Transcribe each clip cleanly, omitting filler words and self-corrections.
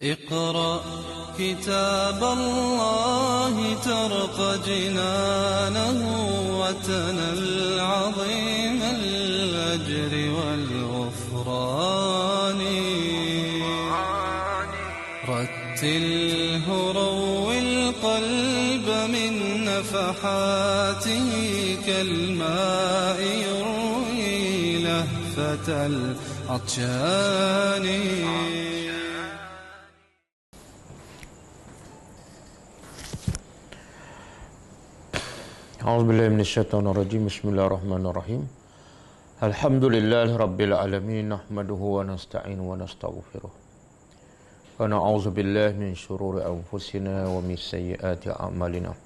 اقرأ كتاب الله ترق جنانه وتنل عظيم الأجر والغفران رتله روي القلب من نفحاته كالماء يروي لهفة العطشان. A'udzubillahi minasyaitonirrajim. Bismillahirrahmanirrahim. Alhamdulillahirabbil alamin, nahmaduhu wa nasta'inu wa nastaghfiruh. Wa na'udzubillahi min syururi anfusina wa min sayyiati a'malina.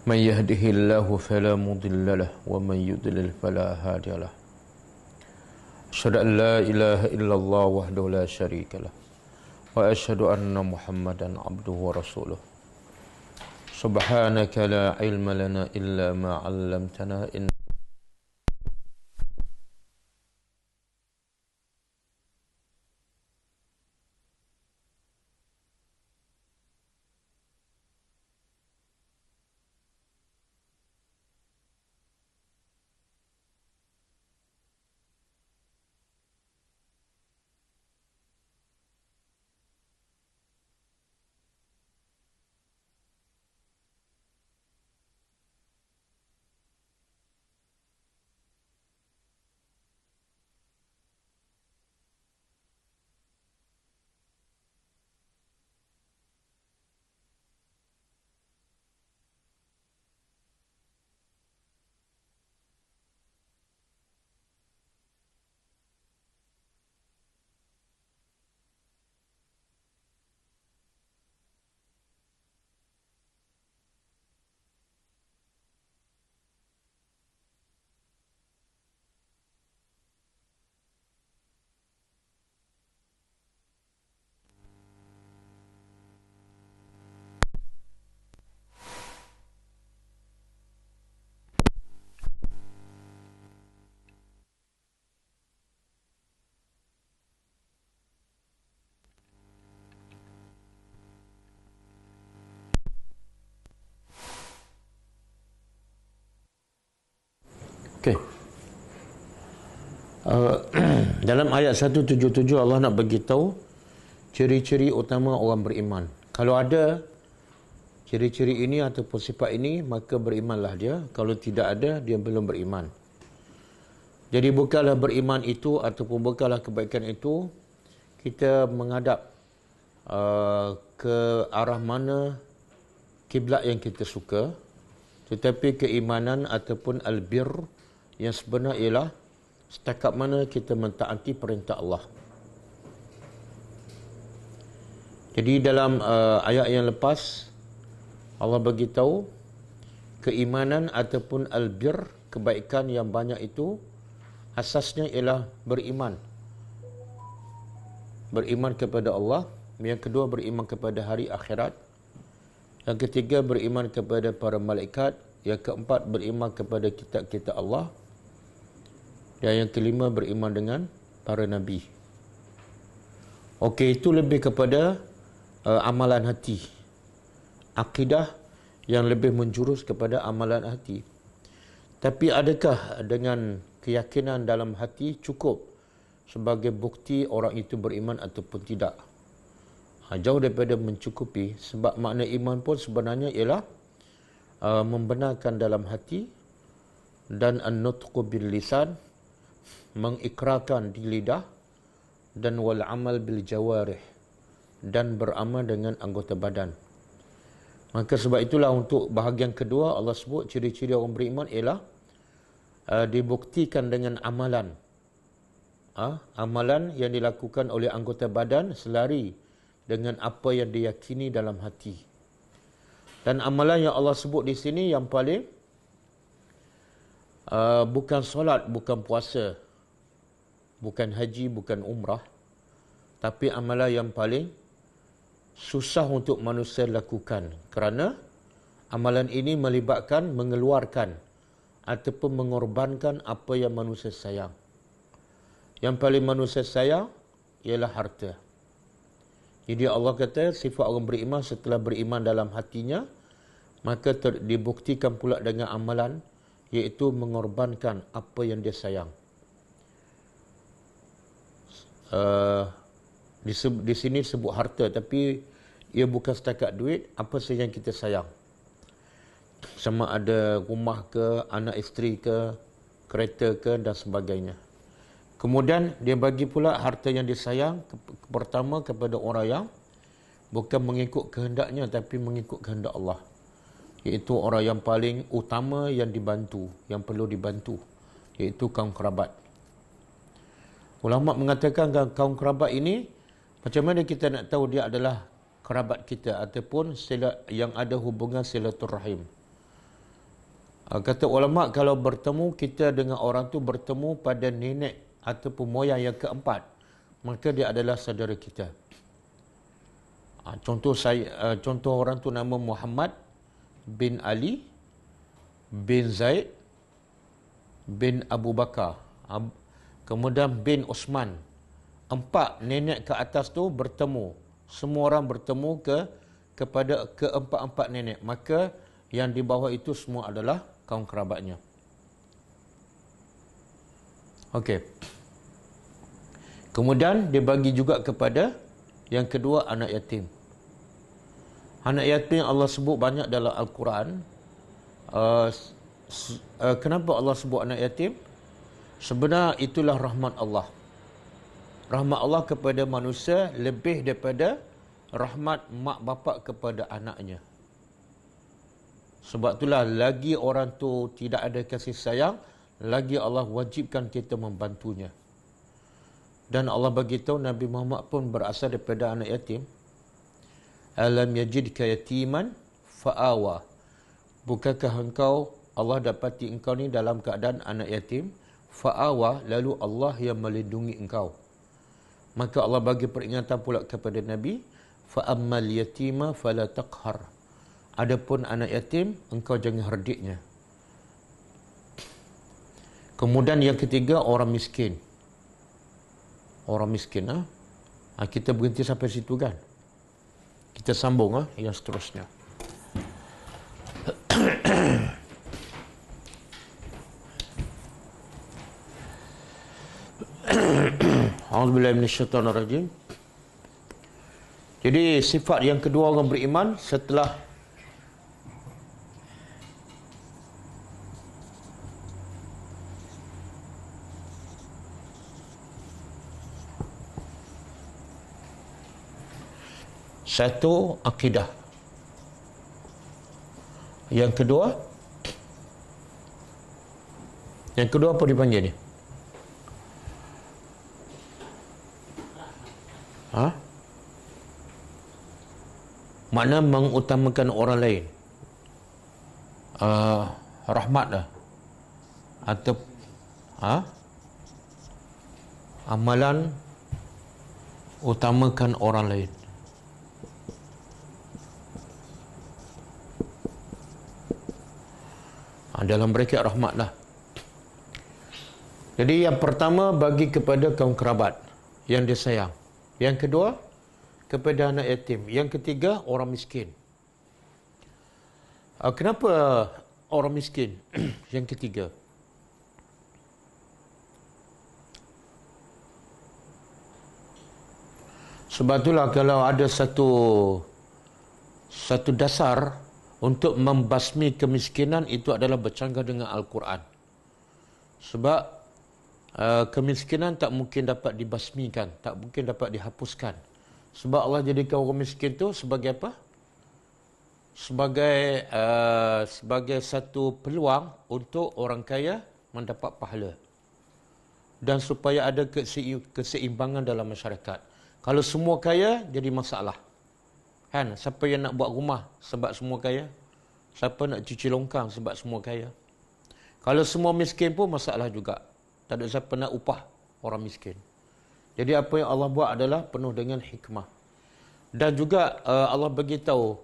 Man yahdihillahu fala mudilla lahu wa man yudlil fala hadiya lahu. Asyhadu an la ilaha illallah wahdahu la syarika lahu wa asyhadu anna Muhammadan abduhu wa rasuluh. Subhanaka la ilma lana illa ma 'allamtana Okey. Dalam ayat 177 Allah nak bagi tahu ciri-ciri utama orang beriman. Kalau ada ciri-ciri ini ataupun sifat ini, maka berimanlah dia. Kalau tidak ada, dia belum beriman. Jadi bukanlah beriman itu ataupun bukanlah kebaikan itu kita menghadap ke arah mana kiblat yang kita suka, tetapi keimanan ataupun albir yang sebenar ialah setakat mana kita mentaati perintah Allah. Jadi dalam ayat yang lepas Allah bagi tahu keimanan ataupun albir, kebaikan yang banyak itu asasnya ialah beriman. Beriman kepada Allah, yang kedua beriman kepada hari akhirat, yang ketiga beriman kepada para malaikat, yang keempat beriman kepada kitab-kitab Allah, dan yang kelima beriman dengan para nabi. Okey, itu lebih kepada amalan hati. Akidah yang lebih menjurus kepada amalan hati. Tapi adakah dengan keyakinan dalam hati cukup sebagai bukti orang itu beriman ataupun tidak? Jauh daripada mencukupi, sebab makna iman pun sebenarnya ialah membenarkan dalam hati dan an-nutqu bil lisan, mengikrarkan di lidah, dan wal amal bil jawarih, dan beramal dengan anggota badan. Maka sebab itulah untuk bahagian kedua Allah sebut ciri-ciri orang beriman ialah dibuktikan dengan amalan. Amalan yang dilakukan oleh anggota badan selari dengan apa yang diyakini dalam hati. Dan amalan yang Allah sebut di sini yang paling bukan solat, bukan puasa, bukan haji, bukan umrah, tapi amalan yang paling susah untuk manusia lakukan, kerana amalan ini melibatkan mengeluarkan ataupun mengorbankan apa yang manusia sayang. Yang paling manusia sayang ialah harta. Jadi Allah kata sifat orang beriman setelah beriman dalam hatinya, maka dibuktikan pula dengan amalan, iaitu mengorbankan apa yang dia sayang. Di sini sebut harta, tapi ia bukan setakat duit, apa saja yang kita sayang. Sama ada rumah ke, anak isteri ke, kereta ke dan sebagainya. Kemudian dia bagi pula harta yang disayang pertama kepada orang yang bukan mengikut kehendaknya tapi mengikut kehendak Allah. Iaitu orang yang paling utama yang dibantu, yang perlu dibantu, iaitu kaum kerabat. Ulama mengatakan kaum kerabat ini, macam mana kita nak tahu dia adalah kerabat kita ataupun yang ada hubungan silaturahim. Kata ulama, kalau bertemu kita dengan orang tu bertemu pada nenek ataupun moyang yang keempat, maka dia adalah saudara kita. Contoh orang tu nama Muhammad bin Ali bin Zaid bin Abu Bakar, kemudian bin Osman. 4 nenek ke atas tu bertemu. Semua orang bertemu kepada keempat-empat nenek. Maka yang di bawah itu semua adalah kaum kerabatnya. Okey. Kemudian dia bagi juga kepada yang kedua, anak yatim. Anak yatim Allah sebut banyak dalam Al-Quran. Kenapa Allah sebut anak yatim? Sebenarnya itulah rahmat Allah. Rahmat Allah kepada manusia lebih daripada rahmat mak bapak kepada anaknya. Sebab itulah lagi orang tu tidak ada kasih sayang, lagi Allah wajibkan kita membantunya. Dan Allah bagi tahu Nabi Muhammad pun berasal daripada anak yatim. Alam yajidka yatiman fa'awa. Bukankah engkau, Allah dapati engkau ni dalam keadaan anak yatim, fa'awa, lalu Allah yang melindungi engkau. Maka Allah bagi peringatan pula kepada Nabi, fa'ammal yatima fala taqhar. Adapun anak yatim, engkau jangan herdiknya. Kemudian yang ketiga, orang miskin. Orang miskin. Kita berhenti sampai situ kan. Kita sambung yang seterusnya. A'udzubillahi minasyaitonirrajim. Jadi sifat yang kedua orang beriman setelah satu, akidah. Yang kedua apa dipanggil ni? Makna mengutamakan orang lain. Rahmat lah. Atau amalan utamakan orang lain. Dalam bracket rahmat lah. Jadi yang pertama bagi kepada kaum kerabat yang dia sayang. Yang kedua kepada anak yatim. Yang ketiga orang miskin. Kenapa orang miskin? Yang ketiga, sebab itulah kalau ada satu dasar untuk membasmi kemiskinan, itu adalah bercanggah dengan Al-Quran. Sebab kemiskinan tak mungkin dapat dibasmikan, tak mungkin dapat dihapuskan. Sebab Allah jadikan orang miskin tu sebagai apa? Sebagai satu peluang untuk orang kaya mendapat pahala. Dan supaya ada keseimbangan dalam masyarakat. Kalau semua kaya, jadi masalah. Kan? Siapa yang nak buat rumah sebab semua kaya? Siapa nak cuci longkang sebab semua kaya? Kalau semua miskin pun masalah juga. Tak ada siapa nak upah orang miskin. Jadi apa yang Allah buat adalah penuh dengan hikmah. Dan juga Allah beritahu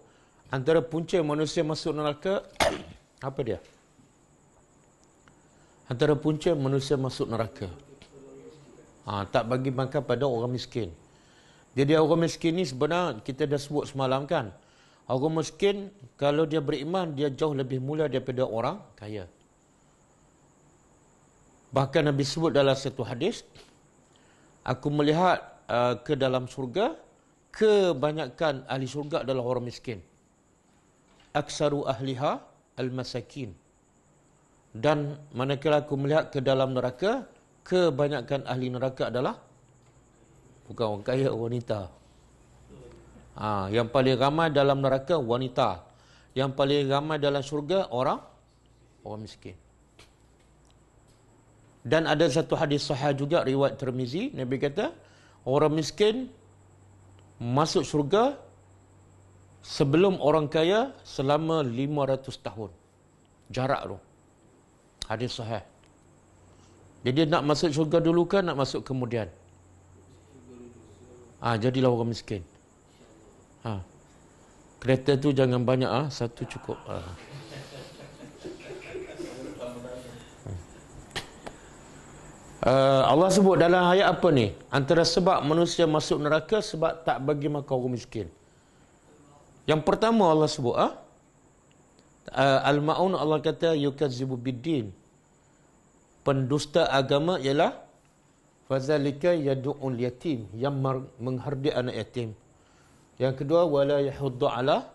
antara punca manusia masuk neraka apa dia? Antara punca manusia masuk neraka, tak bagi makan pada orang miskin. Jadi orang miskin ni sebenarnya kita dah sebut semalam kan. Orang miskin kalau dia beriman dia jauh lebih mulia daripada orang kaya. Bahkan Nabi sebut dalam satu hadis, aku melihat ke dalam surga, kebanyakan ahli surga adalah orang miskin. Aksaru ahliha al-masakin. Dan manakala aku melihat ke dalam neraka, kebanyakan ahli neraka adalah bukan orang kaya, wanita. Yang paling ramai dalam neraka wanita. Yang paling ramai dalam surga orang miskin. Dan ada satu hadis sahih juga riwayat Tirmizi, Nabi kata orang miskin masuk surga sebelum orang kaya selama 500 tahun. Jarak tu. Hadis sahih. Jadi nak masuk syurga dulu kan nak masuk kemudian? Jadilah orang miskin. Kereta tu jangan banyak, satu cukup. Allah sebut dalam ayat apa ni? Antara sebab manusia masuk neraka sebab tak bagi makan orang miskin. Yang pertama Allah sebut, Al-Ma'un, Allah kata yukazzibu biddin. Pendusta agama ialah fazalika yad'ul yatim, yang menghardik anak yatim. Yang kedua wala yahuddu ala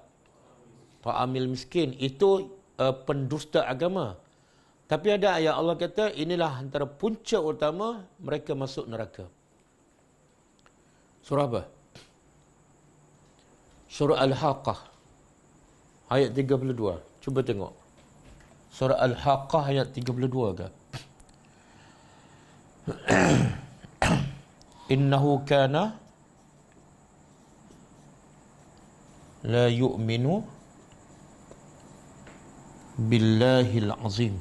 ta'amil miskin, itu pendusta agama. Tapi ada ayat Allah kata inilah antara punca utama mereka masuk neraka. Surah apa? Surah Al-Haqqah ayat 32. Cuba tengok. Surah Al-Haqqah ayat 32 ke? Innahu kana la yu'minu billahil azim.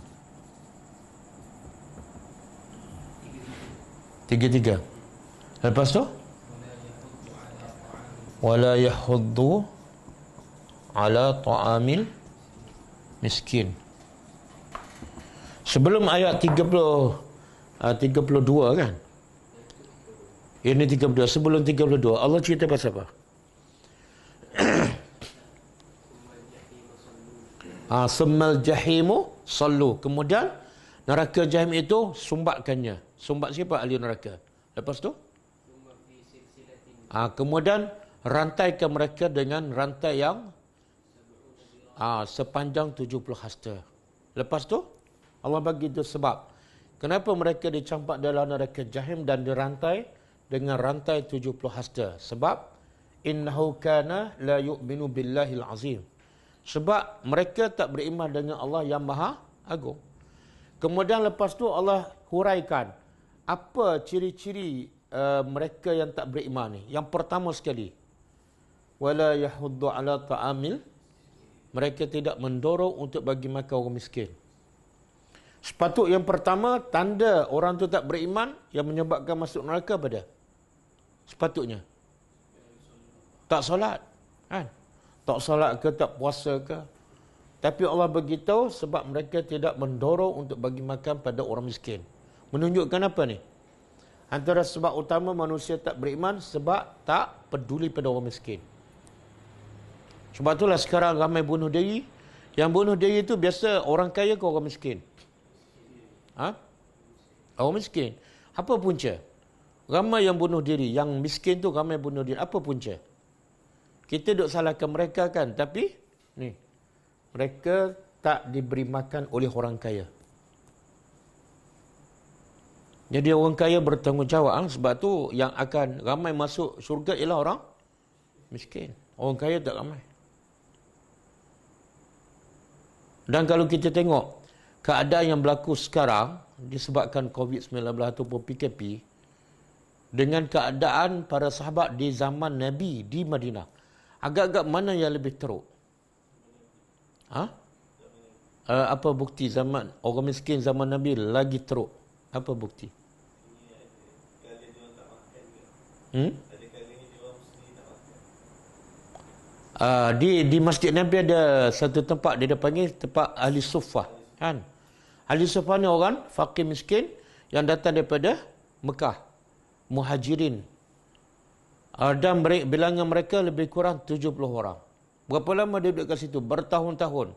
33. Lepas tu wala yahuddu ala ta'amil miskin. Sebelum ayat 32 kan? Ini 32. Sebelum 32 Allah cerita pasal apa? Summal jahimu sallu. Kemudian neraka jahim itu sumbatkannya. Sumbat siapa? Ahli neraka. Lepas tu kemudian rantaikan mereka dengan rantai yang sepanjang 70 hasta. Lepas tu Allah bagi itu sebab kenapa mereka dicampak dalam neraka jahim dan dirantai dengan rantai 70 hasta. Sebab innahu kana la yu'minu billahil azim. Sebab mereka tak beriman dengan Allah yang maha agung. Kemudian lepas tu Allah huraikan apa ciri-ciri mereka yang tak beriman ni. Yang pertama sekali, wala yahuddu ala ta'amil, mereka tidak mendorong untuk bagi makan orang miskin. Sepatut yang pertama, tanda orang tu tak beriman yang menyebabkan masuk neraka pada sepatutnya tak solat kan? Tak solat ke, tak puasa ke. Tapi Allah beritahu sebab mereka tidak mendorong untuk bagi makan pada orang miskin. Menunjukkan apa ni? Antara sebab utama manusia tak beriman sebab tak peduli pada orang miskin. Sebab itulah sekarang ramai bunuh diri. Yang bunuh diri itu biasa orang kaya ke orang miskin? Orang miskin. Apa punca? Ramai yang bunuh diri. Yang miskin tu ramai bunuh diri. Apa punca? Kita duk salahkan mereka kan, tapi ni mereka tak diberi makan oleh orang kaya. Jadi orang kaya bertanggungjawab. Sebab tu yang akan ramai masuk syurga ialah orang miskin. Orang kaya tak ramai. Dan kalau kita tengok keadaan yang berlaku sekarang disebabkan COVID-19 ataupun PKP dengan keadaan para sahabat di zaman Nabi di Madinah, agak-agak mana yang lebih teruk? Apa bukti zaman orang miskin zaman Nabi lagi teruk? Apa bukti? Di Masjid Nabi ada satu tempat dia panggil tempat Ahli Suffah kan? Ahli Suffah ni orang fakir miskin yang datang daripada Mekah, muhajirin. Dan bilangan mereka lebih kurang 70 orang. Berapa lama dia duduk kat situ? Bertahun-tahun.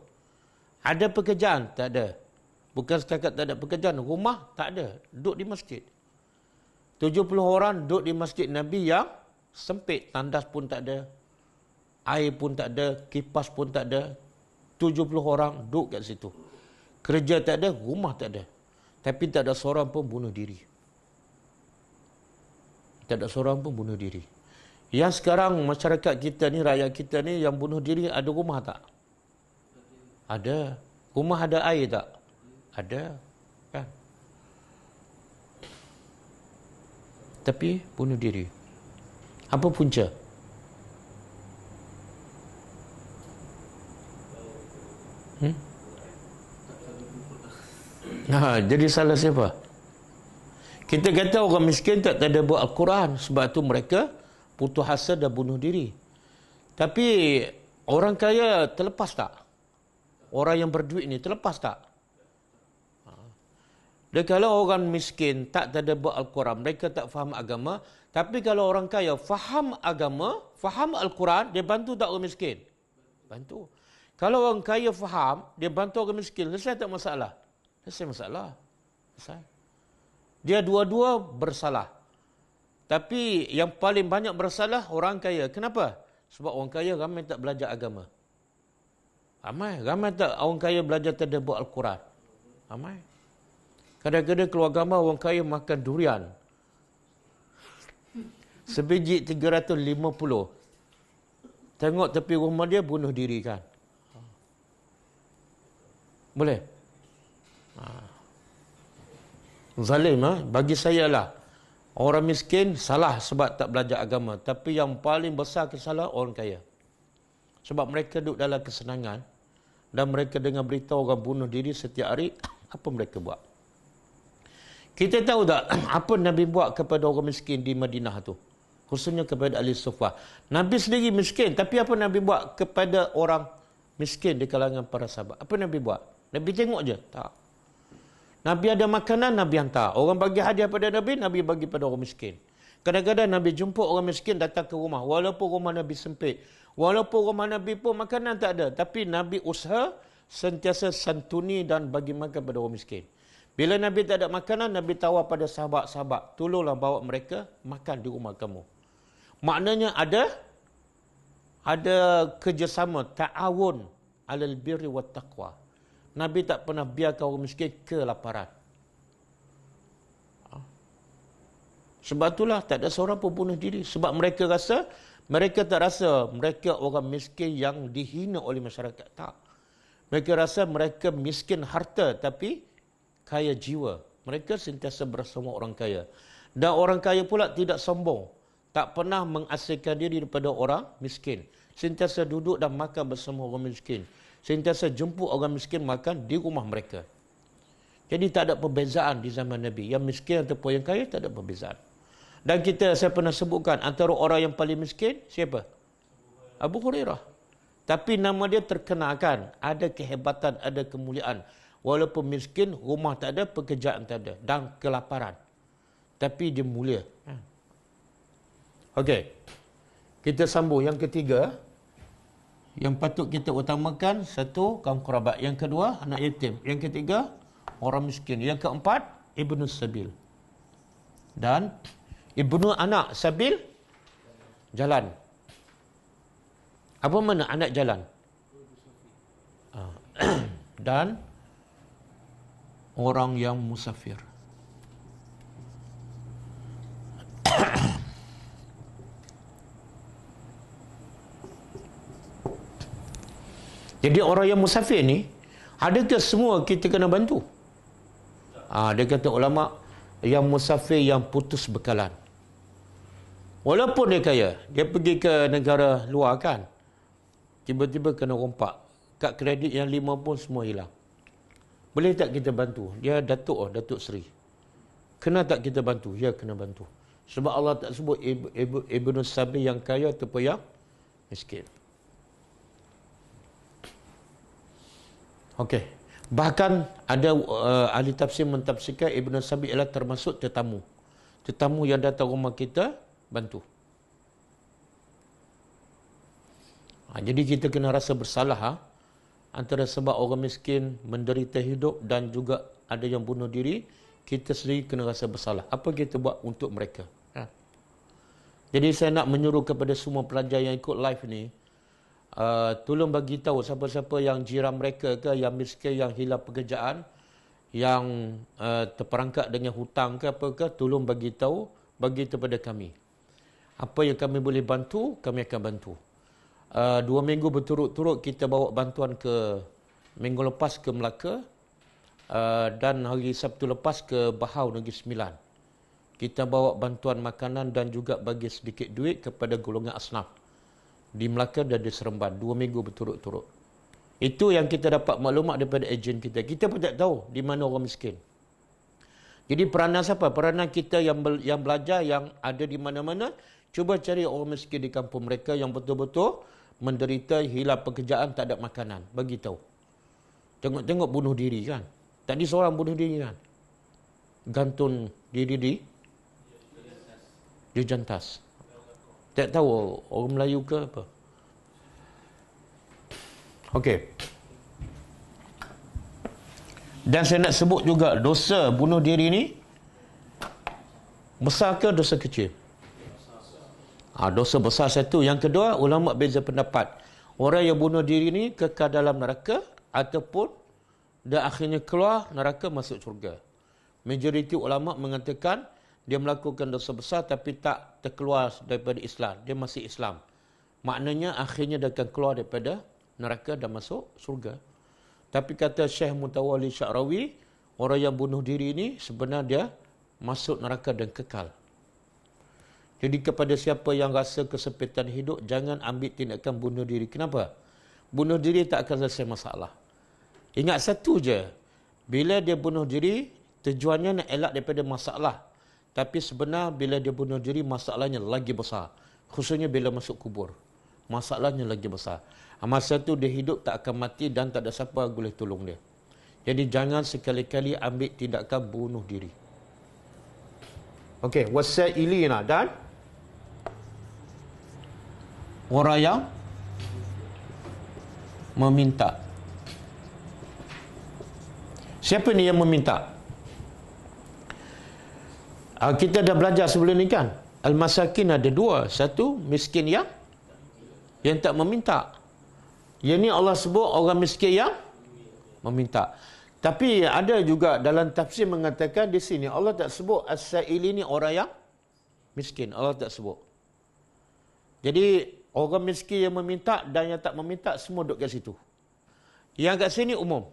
Ada pekerjaan? Tak ada. Bukan setakat tak ada pekerjaan, rumah tak ada. Duduk di masjid. 70 orang duduk di masjid Nabi yang sempit. Tandas pun tak ada. Air pun tak ada. Kipas pun tak ada. 70 orang duduk kat situ. Kerja tak ada, rumah tak ada. Tapi tak ada seorang pun bunuh diri. Tak ada seorang pun bunuh diri. Yang sekarang masyarakat kita ni, rakyat kita ni yang bunuh diri, ada rumah tak? Ada. Rumah ada air tak? Ada. Kan? Tapi bunuh diri. Apa punca? Jadi salah siapa? Kita kata orang miskin tak ada buat Al-Quran, sebab tu mereka putus asa dan bunuh diri. Tapi orang kaya terlepas tak? Orang yang berduit ni terlepas tak? Dan kalau orang miskin tak ada buat Al-Quran, mereka tak faham agama. Tapi kalau orang kaya faham agama, faham Al-Quran, dia bantu tak orang miskin? Bantu. Kalau orang kaya faham, dia bantu orang miskin, selesai tak masalah? Selesai masalah. Selesai. Dia dua-dua bersalah. Tapi yang paling banyak bersalah orang kaya. Kenapa? Sebab orang kaya ramai tak belajar agama. Ramai tak orang kaya belajar tadabbur Al-Quran. Ramai. Kadang-kadang keluar agama orang kaya makan durian. Sebiji 350. Tengok tepi rumah dia, bunuh diri kan. Boleh? Zalim, bagi saya lah. Orang miskin salah sebab tak belajar agama. Tapi yang paling besar kesalahan orang kaya. Sebab mereka duduk dalam kesenangan. Dan mereka dengar berita orang bunuh diri setiap hari. Apa mereka buat? Kita tahu tak apa Nabi buat kepada orang miskin di Madinah tu? Khususnya kepada ahli Suffah. Nabi sendiri miskin. Tapi apa Nabi buat kepada orang miskin di kalangan para sahabat? Apa Nabi buat? Nabi tengok je? Tak. Nabi ada makanan, Nabi hantar. Orang bagi hadiah pada Nabi, Nabi bagi pada orang miskin. Kadang-kadang Nabi jemput orang miskin datang ke rumah. Walaupun rumah Nabi sempit. Walaupun rumah Nabi pun makanan tak ada. Tapi Nabi usaha sentiasa santuni dan bagi makan pada orang miskin. Bila Nabi tak ada makanan, Nabi tawar pada sahabat-sahabat. Tolonglah bawa mereka makan di rumah kamu. Maknanya ada kerjasama. Ta'awun alal birri wa taqwa. Nabi tak pernah biarkan orang miskin kelaparan. Sebab itulah tak ada seorang pun bunuh diri. Sebab mereka tak rasa mereka orang miskin yang dihina oleh masyarakat. Tak. Mereka rasa mereka miskin harta tapi kaya jiwa. Mereka sentiasa bersama orang kaya. Dan orang kaya pula tidak sombong. Tak pernah mengasingkan diri daripada orang miskin. Sentiasa duduk dan makan bersama orang miskin. Sentiasa jemput orang miskin makan di rumah mereka. Jadi tak ada perbezaan di zaman Nabi. Yang miskin ataupun yang kaya tak ada perbezaan. Dan saya pernah sebutkan antara orang yang paling miskin, siapa? Abu Hurairah. Tapi nama dia terkenalkan. Ada kehebatan, ada kemuliaan. Walaupun miskin, rumah tak ada, pekerjaan tak ada. Dan kelaparan. Tapi dia mulia. Okey. Kita sambung yang ketiga. Yang patut kita utamakan, satu, kaum kerabat. Yang kedua, anak yatim. Yang ketiga, orang miskin. Yang keempat, ibnu sabil. Dan ibnu anak sabil, jalan. Apa mana anak jalan? Dan orang yang musafir. Jadi orang yang musafir ni, adakah semua kita kena bantu? Dia kata ulama, yang musafir yang putus bekalan. Walaupun dia kaya, dia pergi ke negara luar kan, tiba-tiba kena rompak. Kad kredit yang 5 pun semua hilang. Boleh tak kita bantu? Dia Datuk Seri. Kena tak kita bantu? Ya, kena bantu. Sebab Allah tak sebut Ibnu Sabil yang kaya ataupun yang miskin. Okey. Bahkan ada ahli tafsir mentafsirkan Ibnu Sabil ialah termasuk tetamu. Tetamu yang datang rumah kita, bantu. Jadi kita kena rasa bersalah. Antara sebab orang miskin menderita hidup dan juga ada yang bunuh diri, kita sendiri kena rasa bersalah. Apa kita buat untuk mereka? Jadi saya nak menyuruh kepada semua pelajar yang ikut live ni, tolong bagi tahu siapa-siapa yang jiran mereka ke, yang miskin, yang hilang pekerjaan, yang terperangkap dengan hutang ke apa ke, tolong bagi tahu, bagi kepada kami. Apa yang kami boleh bantu, kami akan bantu. 2 minggu berturut-turut kita bawa bantuan ke, minggu lepas ke Melaka, dan hari Sabtu lepas ke Bahau Negeri Sembilan. Kita bawa bantuan makanan dan juga bagi sedikit duit kepada golongan asnaf di Melaka dan di Seremban 2 minggu berturut-turut. Itu yang kita dapat maklumat daripada ejen kita. Kita pun tak tahu di mana orang miskin. Jadi peranan siapa? Peranan kita yang belajar, yang ada di mana-mana. Cuba cari orang miskin di kampung mereka yang betul-betul menderita, hilang pekerjaan, tak ada makanan. Bagi tahu. Tengok-tengok bunuh diri kan. Tadi seorang bunuh diri kan. Gantung diri di jantas. Tak tahu orang Melayu ke apa. Okey. Dan saya nak sebut juga dosa bunuh diri ni besar ke dosa kecil? Dosa besar satu. Yang kedua, ulama beza pendapat. Orang yang bunuh diri ni kekal dalam neraka ataupun dia akhirnya keluar neraka masuk syurga. Majoriti ulama mengatakan dia melakukan dosa besar tapi tak terkeluar daripada Islam. Dia masih Islam. Maknanya akhirnya dia akan keluar daripada neraka dan masuk syurga. Tapi kata Syekh Mutawalli Sya'rawi, orang yang bunuh diri ini sebenarnya dia masuk neraka dan kekal. Jadi kepada siapa yang rasa kesempitan hidup, jangan ambil tindakan bunuh diri. Kenapa? Bunuh diri tak akan selesai masalah. Ingat satu je, bila dia bunuh diri, tujuannya nak elak daripada masalah. Tapi sebenarnya bila dia bunuh diri, masalahnya lagi besar. Khususnya bila masuk kubur. Masalahnya lagi besar. Masa tu dia hidup tak akan mati dan tak ada siapa boleh tolong dia. Jadi jangan sekali-kali ambil tindakan bunuh diri. Okey, wasailina dan orang yang meminta. Siapa ni yang meminta? Kita dah belajar sebelum ni kan. Al-masakin ada dua. Satu, miskin yang tak meminta. Yang ni Allah sebut orang miskin yang meminta. Tapi ada juga dalam tafsir mengatakan di sini Allah tak sebut as-sa'ili ni orang yang miskin. Allah tak sebut. Jadi orang miskin yang meminta dan yang tak meminta semua duduk kat situ. Yang kat sini umum.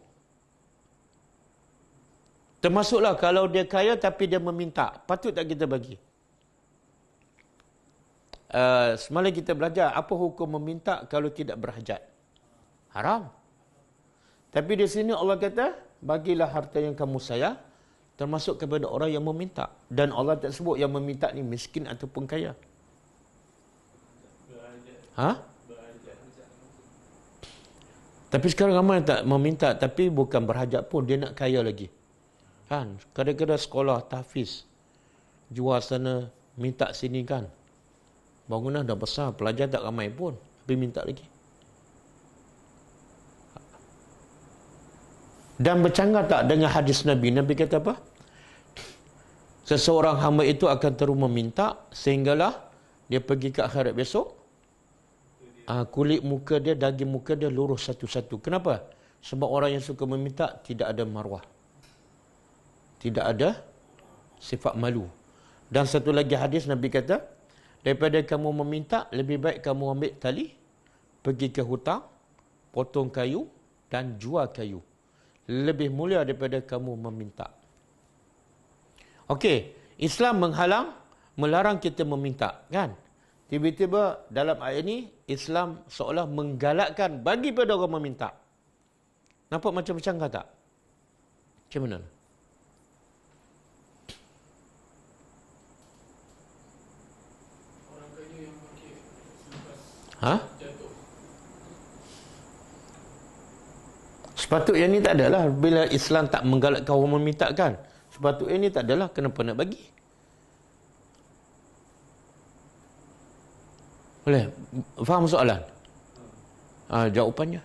Termasuklah kalau dia kaya tapi dia meminta. Patut tak kita bagi? Semalam kita belajar apa hukum meminta kalau tidak berhajat. Haram. Tapi di sini Allah kata, bagilah harta yang kamu sayang termasuk kepada orang yang meminta. Dan Allah tak sebut yang meminta ni miskin ataupun kaya. Tapi sekarang ramai tak meminta tapi bukan berhajat pun, dia nak kaya lagi. Kan? Kadang-kadang sekolah tahfiz jual sana, minta sini kan. Bangunan dah besar, pelajar tak ramai pun, tapi minta lagi. Dan bercanggah tak dengan hadis Nabi? Nabi kata apa? Seseorang hamba itu akan terus meminta sehinggalah dia pergi ke akhirat besok. Kulit muka dia, daging muka dia lurus satu-satu. Kenapa? Sebab orang yang suka meminta tidak ada marwah. Tidak ada sifat malu. Dan satu lagi hadis Nabi kata, daripada kamu meminta, lebih baik kamu ambil tali, pergi ke hutang, potong kayu dan jual kayu. Lebih mulia daripada kamu meminta. Okey, Islam melarang kita meminta, kan? Tiba-tiba dalam ayat ini, Islam seolah menggalakkan bagi pada orang meminta. Nampak macam bercanggah tak? Macam mana? Sepatutnya ni tak adalah. Bila Islam tak menggalakkan orang meminta kan, sepatutnya ni tak adalah. Kenapa nak bagi? Boleh? Faham soalan? Jawapannya.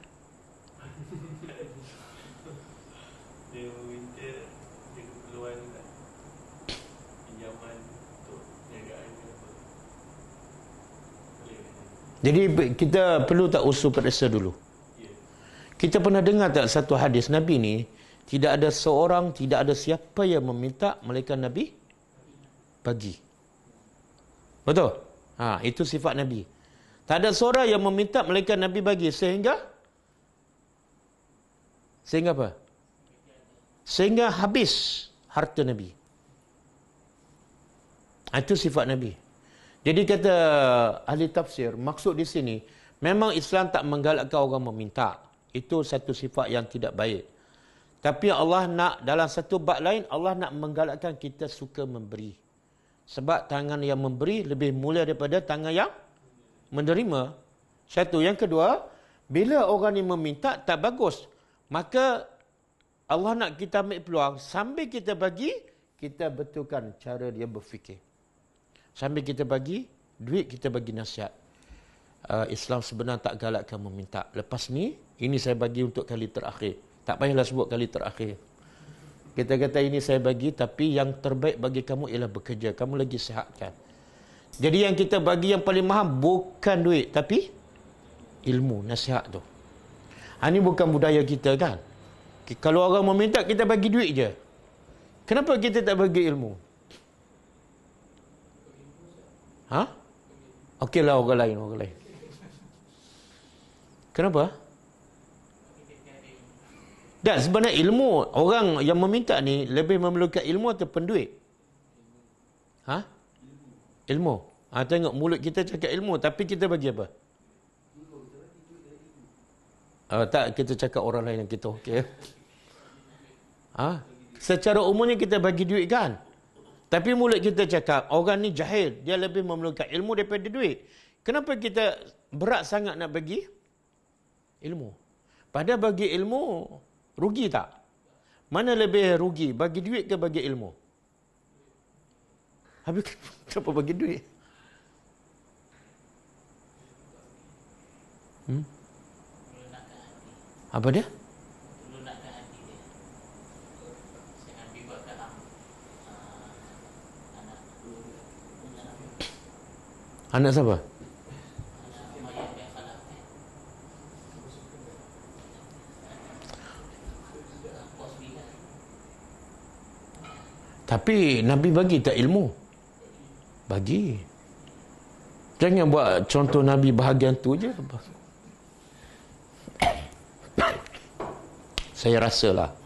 Dia meminta dia keperluan pinjaman untuk niagaan ke apa. Boleh kan? Jadi kita perlu tak usul periksa dulu. Ya. Kita pernah dengar tak satu hadis Nabi ni, tidak ada seorang, tidak ada siapa yang meminta melainkan Nabi bagi. Betul? Itu sifat Nabi. Tak ada seorang yang meminta melainkan Nabi bagi. Sehingga apa? Sehingga habis harta Nabi. Itu sifat Nabi. Jadi kata ahli tafsir, maksud di sini, memang Islam tak menggalakkan orang meminta. Itu satu sifat yang tidak baik. Tapi Allah nak, dalam satu bab lain, Allah nak menggalakkan kita suka memberi. Sebab tangan yang memberi lebih mulia daripada tangan yang menerima. Satu. Yang kedua, bila orang ni meminta, tak bagus. Maka Allah nak kita ambil peluang, sambil kita bagi, kita betulkan cara dia berfikir. Sambil kita bagi duit, kita bagi nasihat. Islam sebenarnya tak galakkan meminta. Lepas ni, ini saya bagi untuk kali terakhir. Tak payahlah sebut kali terakhir. Kita kata ini saya bagi, tapi yang terbaik bagi kamu ialah bekerja. Kamu lagi sihat kan? Jadi yang kita bagi yang paling mahal bukan duit, tapi ilmu, nasihat tu. Ini bukan budaya kita kan? Kalau orang meminta, kita bagi duit je. Kenapa kita tak bagi ilmu? Okeylah orang lain. Kenapa? Dan sebenarnya ilmu, orang yang meminta ni lebih memerlukan ilmu atau penduit? Ilmu. Tengok mulut kita cakap ilmu, tapi kita bagi apa? Tak, kita cakap orang lain yang kita okey. Secara umumnya kita bagi duit kan? Tapi mulut kita cakap, orang ni jahil, dia lebih memerlukan ilmu daripada duit. Kenapa kita berat sangat nak bagi ilmu? Padahal bagi ilmu, rugi tak? Mana lebih rugi? Bagi duit ke bagi ilmu? Habis kenapa bagi duit? Apa dia? Anak siapa? Tapi Nabi bagi tak ilmu? Bagi. Jangan buat contoh Nabi bahagian tu je. Saya rasalah.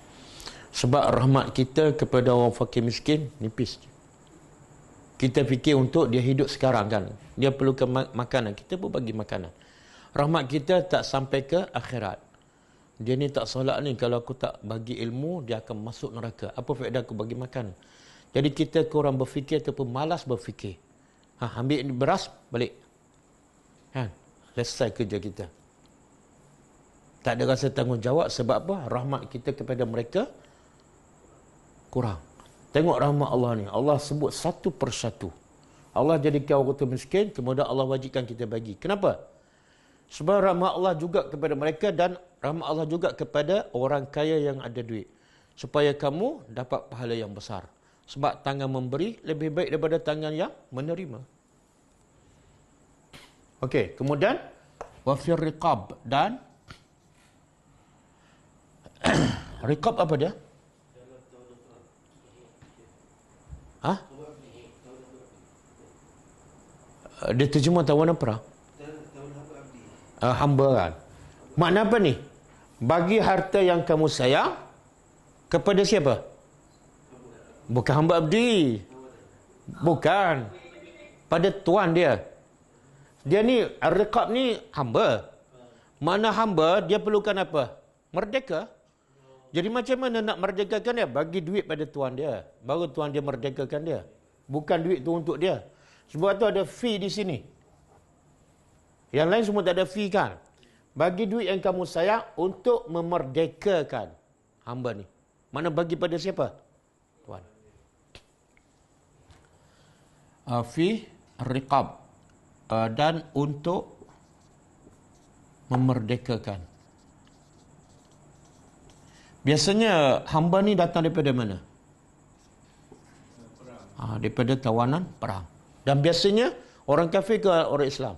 Sebab rahmat kita kepada orang fakir miskin nipis. Kita fikir untuk dia hidup sekarang kan. Dia perlukan makanan. Kita pun bagi makanan. Rahmat kita tak sampai ke akhirat. Dia ni tak solat ni. Kalau aku tak bagi ilmu, dia akan masuk neraka. Apa faedah aku bagi makan? Jadi kita kurang berfikir ataupun malas berfikir. Ambil beras, balik. Selesai kerja kita. Tak ada rasa tanggungjawab. Sebab apa? Rahmat kita kepada mereka kurang. Tengok rahmat Allah ni. Allah sebut satu persatu. Allah jadikan orang tu miskin, kemudian Allah wajibkan kita bagi. Kenapa? Sebab rahmat Allah juga kepada mereka dan rahmat Allah juga kepada orang kaya yang ada duit. Supaya kamu dapat pahala yang besar. Sebab tangan memberi lebih baik daripada tangan yang menerima. Okey, kemudian wafir riqab dan riqab apa dia? Dia terjemah tawanan perang. Hamba kan. Makna apa ni? Bagi harta yang kamu sayang kepada siapa? Bukan hamba abdi. Bukan. Pada tuan dia. Dia ni, ar-riqab ni hamba. Makna hamba, dia perlukan apa? Merdeka. Jadi macam mana nak merdekakan dia? Bagi duit pada tuan dia. Baru tuan dia merdekakan dia. Bukan duit tu untuk dia. Sebab tu ada fee di sini. Yang lain semua tak ada fee kan? Bagi duit yang kamu sayang untuk memerdekakan hamba ni. Mana bagi pada siapa? Tuan. Fee riqab. Dan untuk memerdekakan. Biasanya hamba ni datang daripada mana? Daripada tawanan perang. Dan biasanya orang kafir ke orang Islam?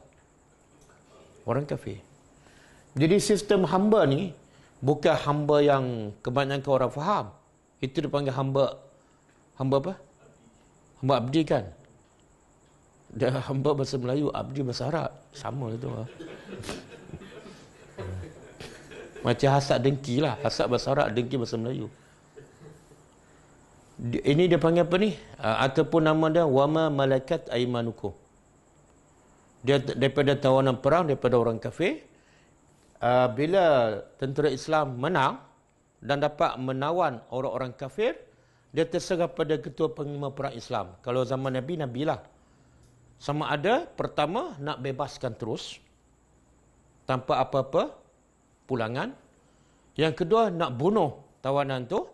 Orang kafir. Jadi sistem hamba ni bukan hamba yang kebanyakan orang faham. Itu dipanggil hamba apa? Hamba abdi kan? Dia hamba bahasa Melayu, abdi bahasa Arab. Sama itu lah. Macam hasad dengki lah. Hasad bahasa Arab, dengki bahasa Melayu. Ini dia panggil apa ni? Ataupun nama dia wama malakat aimanukum. Dia daripada tawanan perang, daripada orang kafir. Bila tentera Islam menang dan dapat menawan orang-orang kafir, dia terserah pada ketua panglima perang Islam. Kalau zaman Nabi, Nabilah. Sama ada, pertama, nak bebaskan terus tanpa apa-apa pulangan. Yang kedua, nak bunuh tawanan tu.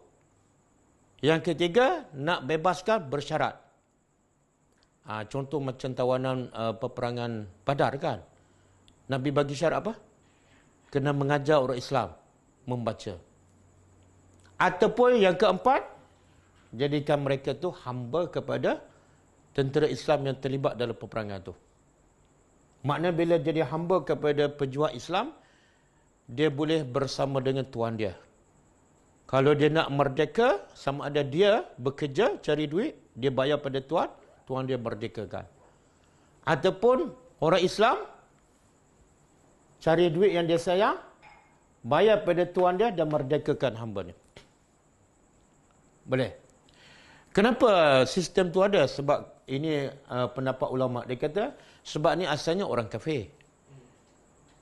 Yang ketiga, nak bebaskan bersyarat. Contoh macam tawanan peperangan Badar kan. Nabi bagi syarat apa? Kena mengajar orang Islam membaca. Ataupun yang keempat, jadikan mereka tu hamba kepada tentera Islam yang terlibat dalam peperangan tu. Maknanya bila jadi hamba kepada pejuang Islam, dia boleh bersama dengan tuan dia. Kalau dia nak merdeka, sama ada dia bekerja, cari duit, dia bayar pada tuan, tuan dia merdekakan. Ataupun orang Islam, cari duit yang dia sayang, bayar pada tuan dia dan merdekakan hamba ni. Boleh. Kenapa sistem tu ada? Sebab ini pendapat ulama. Dia kata, sebab ni asalnya orang kafir.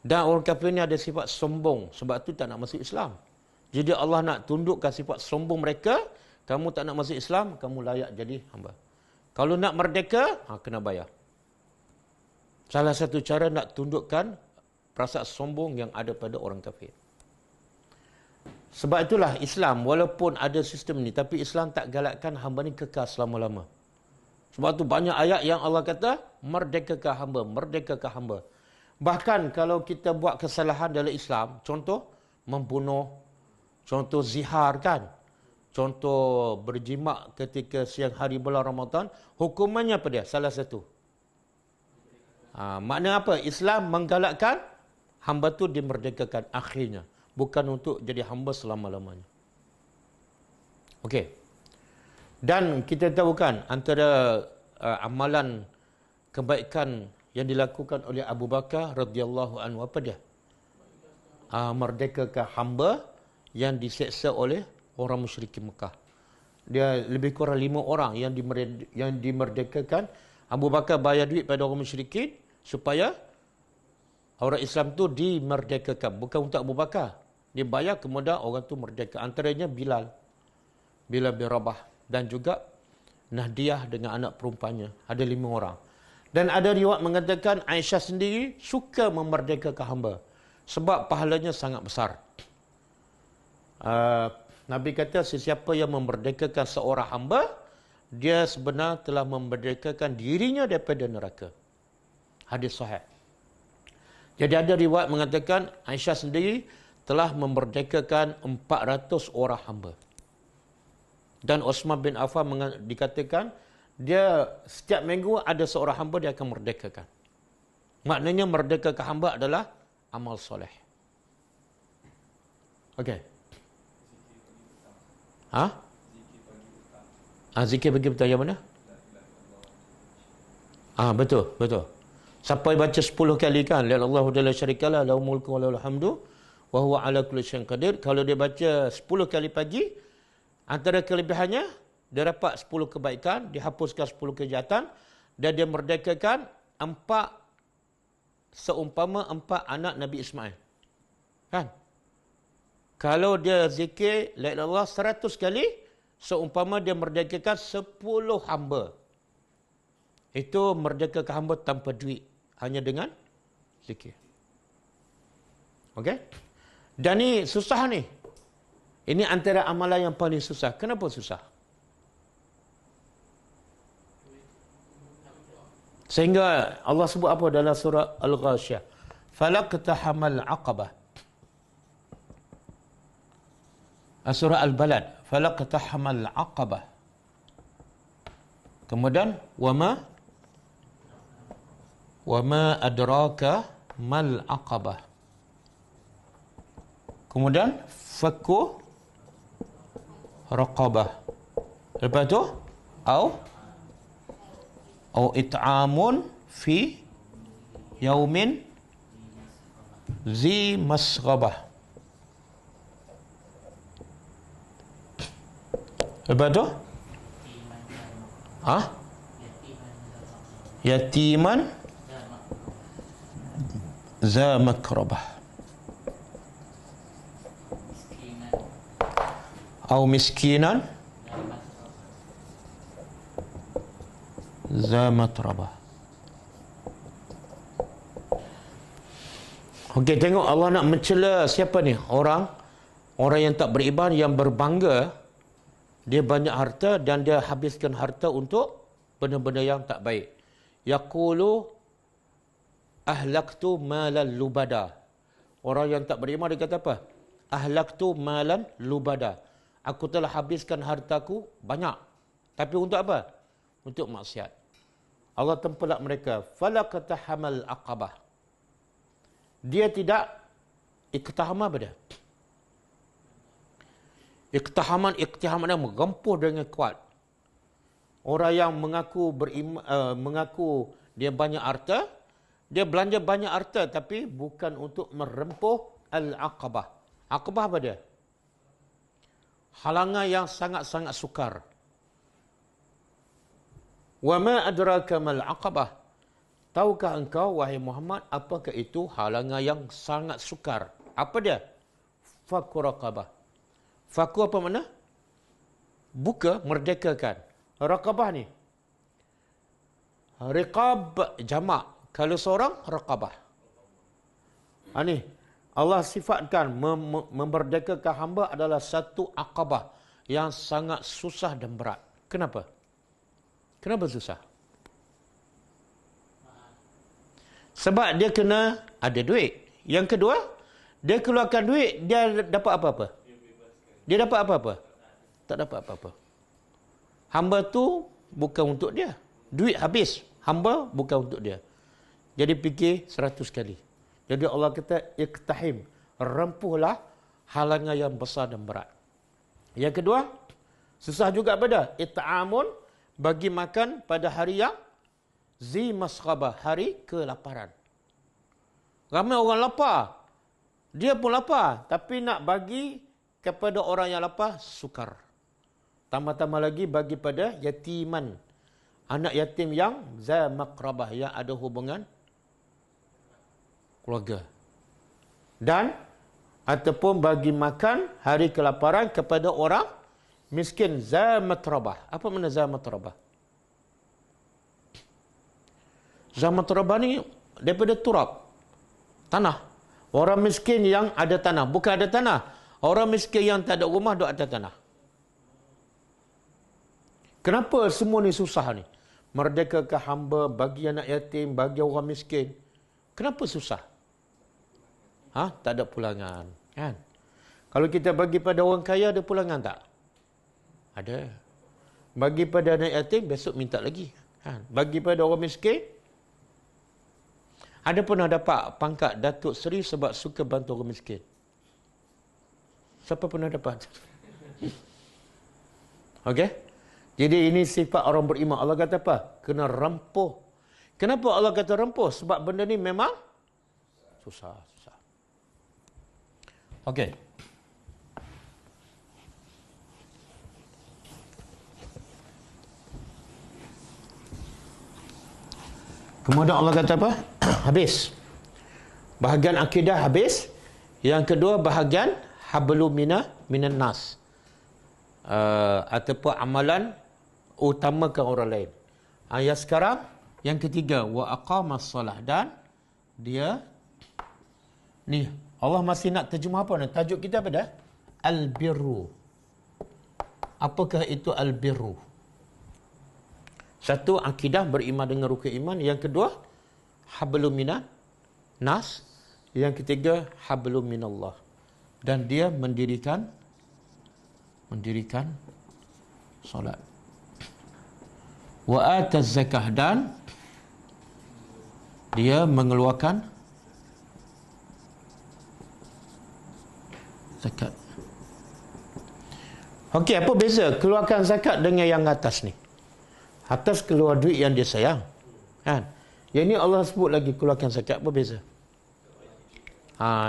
Dan orang kafir ni ada sifat sombong. Sebab tu tak nak masuk Islam. Jadi Allah nak tundukkan sifat sombong mereka. Kamu tak nak masuk Islam, kamu layak jadi hamba. Kalau nak merdeka, kena bayar. Salah satu cara nak tundukkan perasaan sombong yang ada pada orang kafir. Sebab itulah Islam, walaupun ada sistem ni, tapi Islam tak galakkan hamba ni kekal selama-lama. Sebab tu banyak ayat yang Allah kata, merdekakan hamba, merdekakan hamba. Bahkan kalau kita buat kesalahan dalam Islam, contoh membunuh, contoh zihar kan, contoh berjimak ketika siang hari bulan Ramadan, hukumannya apa dia? Salah satu. Makna apa? Islam menggalakkan hamba tu dimerdekakan akhirnya. Bukan untuk jadi hamba selama-lamanya. Okey. Dan kita tahu kan, antara amalan kebaikan yang dilakukan oleh Abu Bakar radhiyallahu anhu apa dia? Merdekakan hamba yang diseksa oleh orang musyrikin Mekah. Dia lebih kurang 5 orang yang dimerdekakan. Abu Bakar bayar duit pada orang musyrikin supaya orang Islam tu dimerdekakan. Bukan untuk Abu Bakar. Dia bayar kemudian orang tu merdeka. Antaranya Bilal bin Rabah. Dan juga Nahdiyah dengan anak perempuannya. Ada 5 orang. Dan ada riwayat mengatakan Aisyah sendiri suka memerdekakan hamba. Sebab pahalanya sangat besar. Nabi kata sesiapa yang memerdekakan seorang hamba, dia sebenarnya telah memerdekakan dirinya daripada neraka. Hadis sahih. Jadi ada riwayat mengatakan Aisyah sendiri telah memerdekakan 400 orang hamba. Dan Osman bin Affan dikatakan dia setiap minggu ada seorang hamba dia akan merdekakan. Maknanya merdekakan hamba adalah amal soleh. Okey. Zikir pagi petang yang mana? Betul. Siapa yang baca 10 kali kan, la ilaha illallah la syarikalah lahul mulku wa lahul hamdu wa huwa ala kulli syai'in qadir. Kalau dia baca 10 kali pagi, antara kelebihannya dia dapat 10 kebaikan, dihapuskan 10 kejahatan dan dia merdekakan 4 anak Nabi Ismail. Kan? Kalau dia zikir la ilaha illallah 100 kali, seumpama dia merdekakan 10 hamba. Itu merdekakan hamba tanpa duit, hanya dengan zikir. Okey? Dan ni susah ni. Ini antara amalan yang paling susah. Kenapa susah? Sehingga Allah sebut apa dalam surah Al-Ghasyiyah? falaqtahamal aqabah. Surah Al-Balad, falaqtahamal aqabah. Kemudian wama adraka mal aqabah. Kemudian fakku raqabah. Lepas tu au it'amun fi yaumin zi masghabah. Lepas tu yatiman za makrabah atau miskinan za matrabah. Okey, tengok Allah nak mencela siapa ni? Orang yang tak beriman, yang berbangga dia banyak harta dan dia habiskan harta untuk benda-benda yang tak baik. Yaqulu ahlaktu malan lubada. Orang yang tak beriman dia kata apa? Ahlaktu malan lubada. Aku telah habiskan hartaku banyak. Tapi untuk apa? Untuk maksiat. Allah tempelak mereka. Falaqtahamal aqabah. Dia tidak iktahama apa dia? Iktihaman mengempuh dengan kuat. Orang yang mengaku dia banyak harta, dia belanja banyak harta tapi bukan untuk merempuh al-aqabah. Aqabah apa dia? Halangan yang sangat-sangat sukar. Wa ma adraka mal aqabah. Tahukah engkau wahai Muhammad apakah itu halangan yang sangat sukar? Apa dia? Fakku raqabah. Fakku apa makna? Buka, merdekakan. Raqabah ni riqab jamak. Kalau seorang raqabah. Ni Allah sifatkan memerdekakan hamba adalah satu aqabah yang sangat susah dan berat. Kenapa? Kenapa susah? Sebab dia kena ada duit. Yang kedua, dia keluarkan duit, dia dapat apa-apa? Dia dapat apa-apa? Tak dapat apa-apa. Hamba tu bukan untuk dia. Duit habis. Hamba bukan untuk dia. Jadi fikir 100 kali. Jadi Allah kata, iktahim. Rempuhlah halangan yang besar dan berat. Yang kedua, susah juga pada it'amun, bagi makan pada hari yang zi masghabah, hari kelaparan. Ramai orang lapar. Dia pun lapar. Tapi nak bagi kepada orang yang lapar, sukar. Tambah-tambah lagi bagi pada yatiman. Anak yatim yang za maqrabah, yang ada hubungan keluarga. Dan ataupun bagi makan hari kelaparan kepada orang miskin, za matrabah. Apa makna za matrabah? Za matrabah ni daripada turab, tanah. Orang miskin yang ada tanah, bukan ada tanah. Orang miskin yang tak ada rumah duduk atas tanah. Kenapa semua ni susah ni? Merdekakan hamba, bagi anak yatim, bagi orang miskin. Kenapa susah? Tak ada pulangan. Kan? Kalau kita bagi pada orang kaya, ada pulangan tak? Ada. Bagi pada anak yatim, besok minta lagi. Kan? Bagi pada orang miskin, ada pernah dapat pangkat Datuk Seri sebab suka bantu orang miskin? Siapa pernah dapat? Okey? Jadi ini sifat orang beriman. Allah kata apa? Kena rempuh. Kenapa Allah kata rempuh? Sebab benda ni memang susah. Okey. Kemudian Allah kata apa? Habis. Bahagian akidah habis. Yang kedua bahagian hablum minan nas. Ataupun amalan utamakan orang lain. Yang sekarang yang ketiga wa aqamas solah, dan dia ni Allah masih nak terjemah apa ni? Tajuk kita apa dah? Al-birru. Apakah itu al-birru? Satu, akidah beriman dengan rukun iman. Yang kedua, hablum minan nas. Yang ketiga, hablum minallah. Dan dia mendirikan solat. Wa ataz zakah, dan dia mengeluarkan zakat. Okey, apa beza keluarkan zakat dengan yang atas ni? Atas keluar duit yang dia sayang, kan? Yang ni Allah sebut lagi keluarkan zakat, apa beza?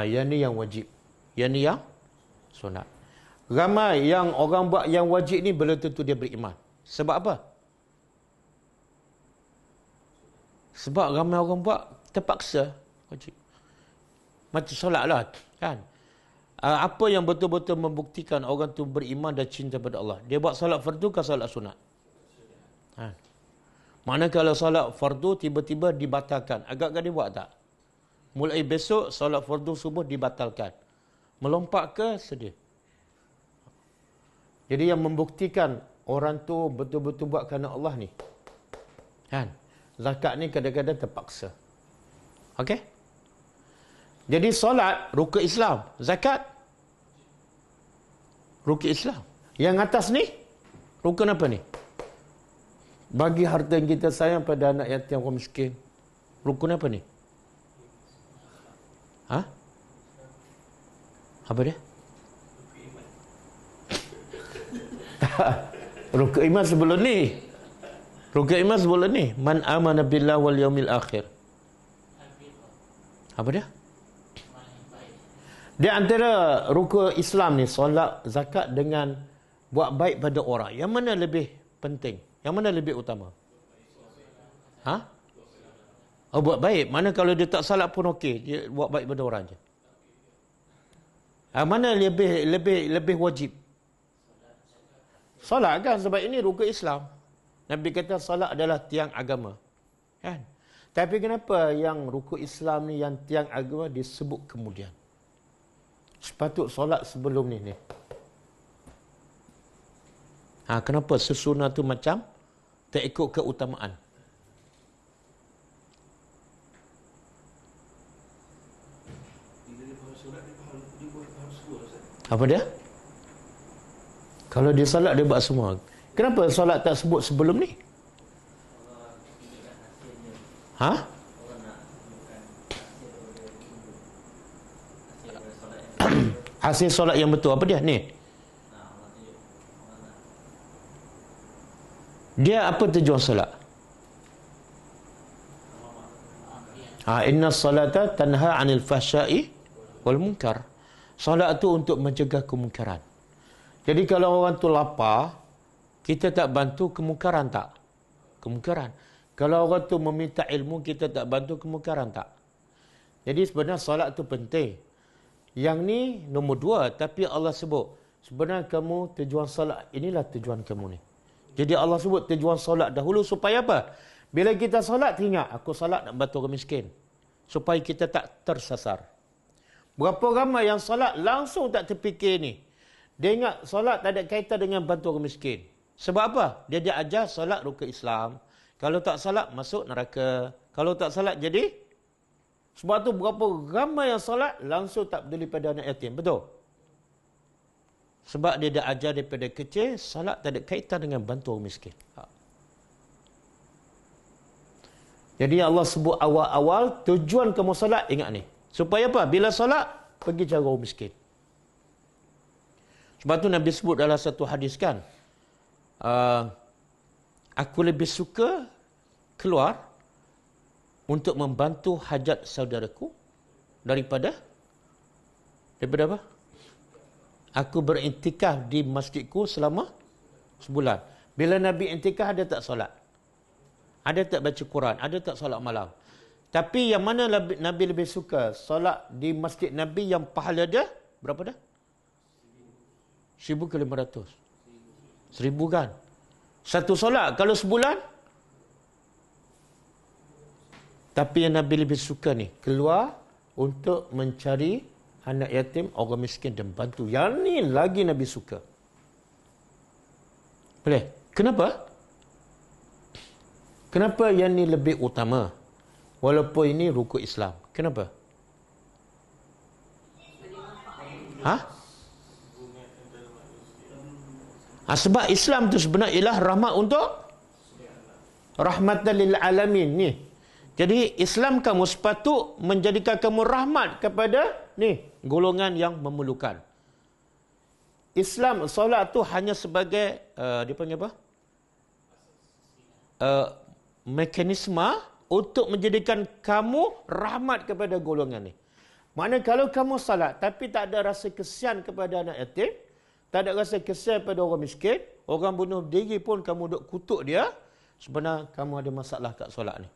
Yang ni yang wajib, yang ni yang sunat. Ramai yang orang buat yang wajib ni belum tentu dia beriman. Sebab apa? Sebab ramai orang buat terpaksa wajib. Macam solat lah, kan? Apa yang betul-betul membuktikan orang tu beriman dan cinta pada Allah? Dia buat solat fardu ke solat sunat? Mana kalau solat fardu tiba-tiba dibatalkan, agak-agak dia buat tak? Mulai besok solat fardu subuh dibatalkan, melompat ke sedih. Jadi yang membuktikan orang tu betul-betul buat kerana Allah ni, kan? Zakat ni kadang-kadang terpaksa. Okey? Jadi solat rukun Islam, zakat rukun Islam. Yang atas ni rukun apa ni? Bagi harta yang kita sayang pada anak yatim, orang miskin. Rukun apa ni? Apa dia? Rukun iman sebelum ni. Rukun iman sebelum ni. Man amana billah wal yaumil akhir. Apa dia? Di antara rukun Islam ni, solat, zakat dengan buat baik pada orang. Yang mana lebih penting? Yang mana lebih utama? Buat baik. Mana kalau dia tak salat pun okey, dia buat baik pada orang je. Mana lebih wajib? Solat kan, sebab ini rukun Islam. Nabi kata solat adalah tiang agama. Kan? Tapi kenapa yang rukun Islam ni, yang tiang agama disebut kemudian? Sepatut solat sebelum ni. Kenapa susunan tu macam tak ikut keutamaan? Apa dia? Kalau dia solat dia buat semua. Kenapa solat tak sebut sebelum ni? Hasil solat yang betul. Apa dia ni? Dia apa tujuan solat? Inna salata tanha 'anil fahsya'i wal munkar. Solat tu untuk mencegah kemungkaran. Jadi kalau orang tu lapar, kita tak bantu kemungkaran tak? Kemungkaran. Kalau orang tu meminta ilmu, kita tak bantu kemungkaran tak? Jadi sebenarnya solat tu penting. Yang ni nombor 2, tapi Allah sebut sebenarnya kamu tujuan solat, inilah tujuan kamu ni. Jadi Allah sebut tujuan solat dahulu supaya apa? Bila kita solat, ingat aku solat nak bantu orang miskin. Supaya kita tak tersasar. Berapa ramai yang solat langsung tak terfikir ni. Dia ingat solat tak ada kaitan dengan bantu orang miskin. Sebab apa? Dia ajar solat rukun Islam. Kalau tak solat, masuk neraka. Kalau tak solat, jadi? Sebab tu berapa ramai yang solat langsung tak peduli pada anak yatim. Betul? Sebab dia dah ajar daripada kecil, solat tak ada kaitan dengan bantu orang miskin. Jadi Allah sebut awal-awal, tujuan kamu solat, ingat ni. Supaya apa? Bila solat, pergi jaga orang miskin. Sebab tu Nabi sebut dalam satu hadis kan, aku lebih suka keluar untuk membantu hajat saudaraku daripada apa? Aku beriktikaf di masjidku selama sebulan. Bila Nabi iktikaf, ada tak solat? Ada tak baca Quran? Ada tak solat malam? Tapi yang mana Nabi lebih suka? Solat di masjid Nabi yang pahala dia berapa dah? 1,000 ke 500? 1,000 kan? Satu solat kalau sebulan. Tapi yang Nabi lebih suka ni, keluar untuk mencari anak yatim, orang miskin dan bantu. Yang ni lagi Nabi suka. Boleh? Kenapa? Kenapa yang ni lebih utama? Walaupun ini rukun Islam. Kenapa? Ha? Sebab Islam tu sebenarnya ialah rahmat untuk rahmatan lil alamin ni. Jadi Islam kamu sepatut menjadikan kamu rahmat kepada ni golongan yang memerlukan. Islam solat tu hanya sebagai dia panggil apa? Mekanisme untuk menjadikan kamu rahmat kepada golongan ni. Maknanya kalau kamu salat tapi tak ada rasa kesian kepada anak yatim, tak ada rasa kesian pada orang miskin, orang bunuh diri pun kamu duk kutuk dia, sebenarnya kamu ada masalah kat solat ni.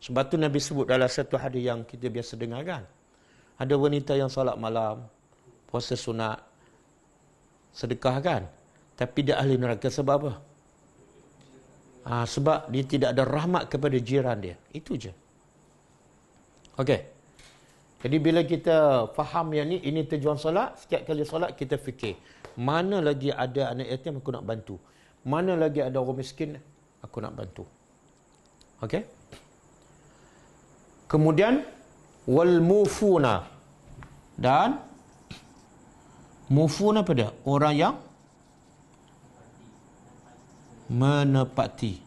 Sebab tu Nabi sebut dalam satu hadis yang kita biasa dengar kan. Ada wanita yang solat malam, puasa sunat, sedekah kan. Tapi dia ahli neraka sebab apa? Sebab dia tidak ada rahmat kepada jiran dia. Itu je. Okey. Jadi bila kita faham yang ni, ini tujuan solat, setiap kali solat kita fikir, mana lagi ada anak yatim aku nak bantu. Mana lagi ada orang miskin aku nak bantu. Okey? Kemudian wal mufuna, dan mufuna apa dia? Orang yang menepati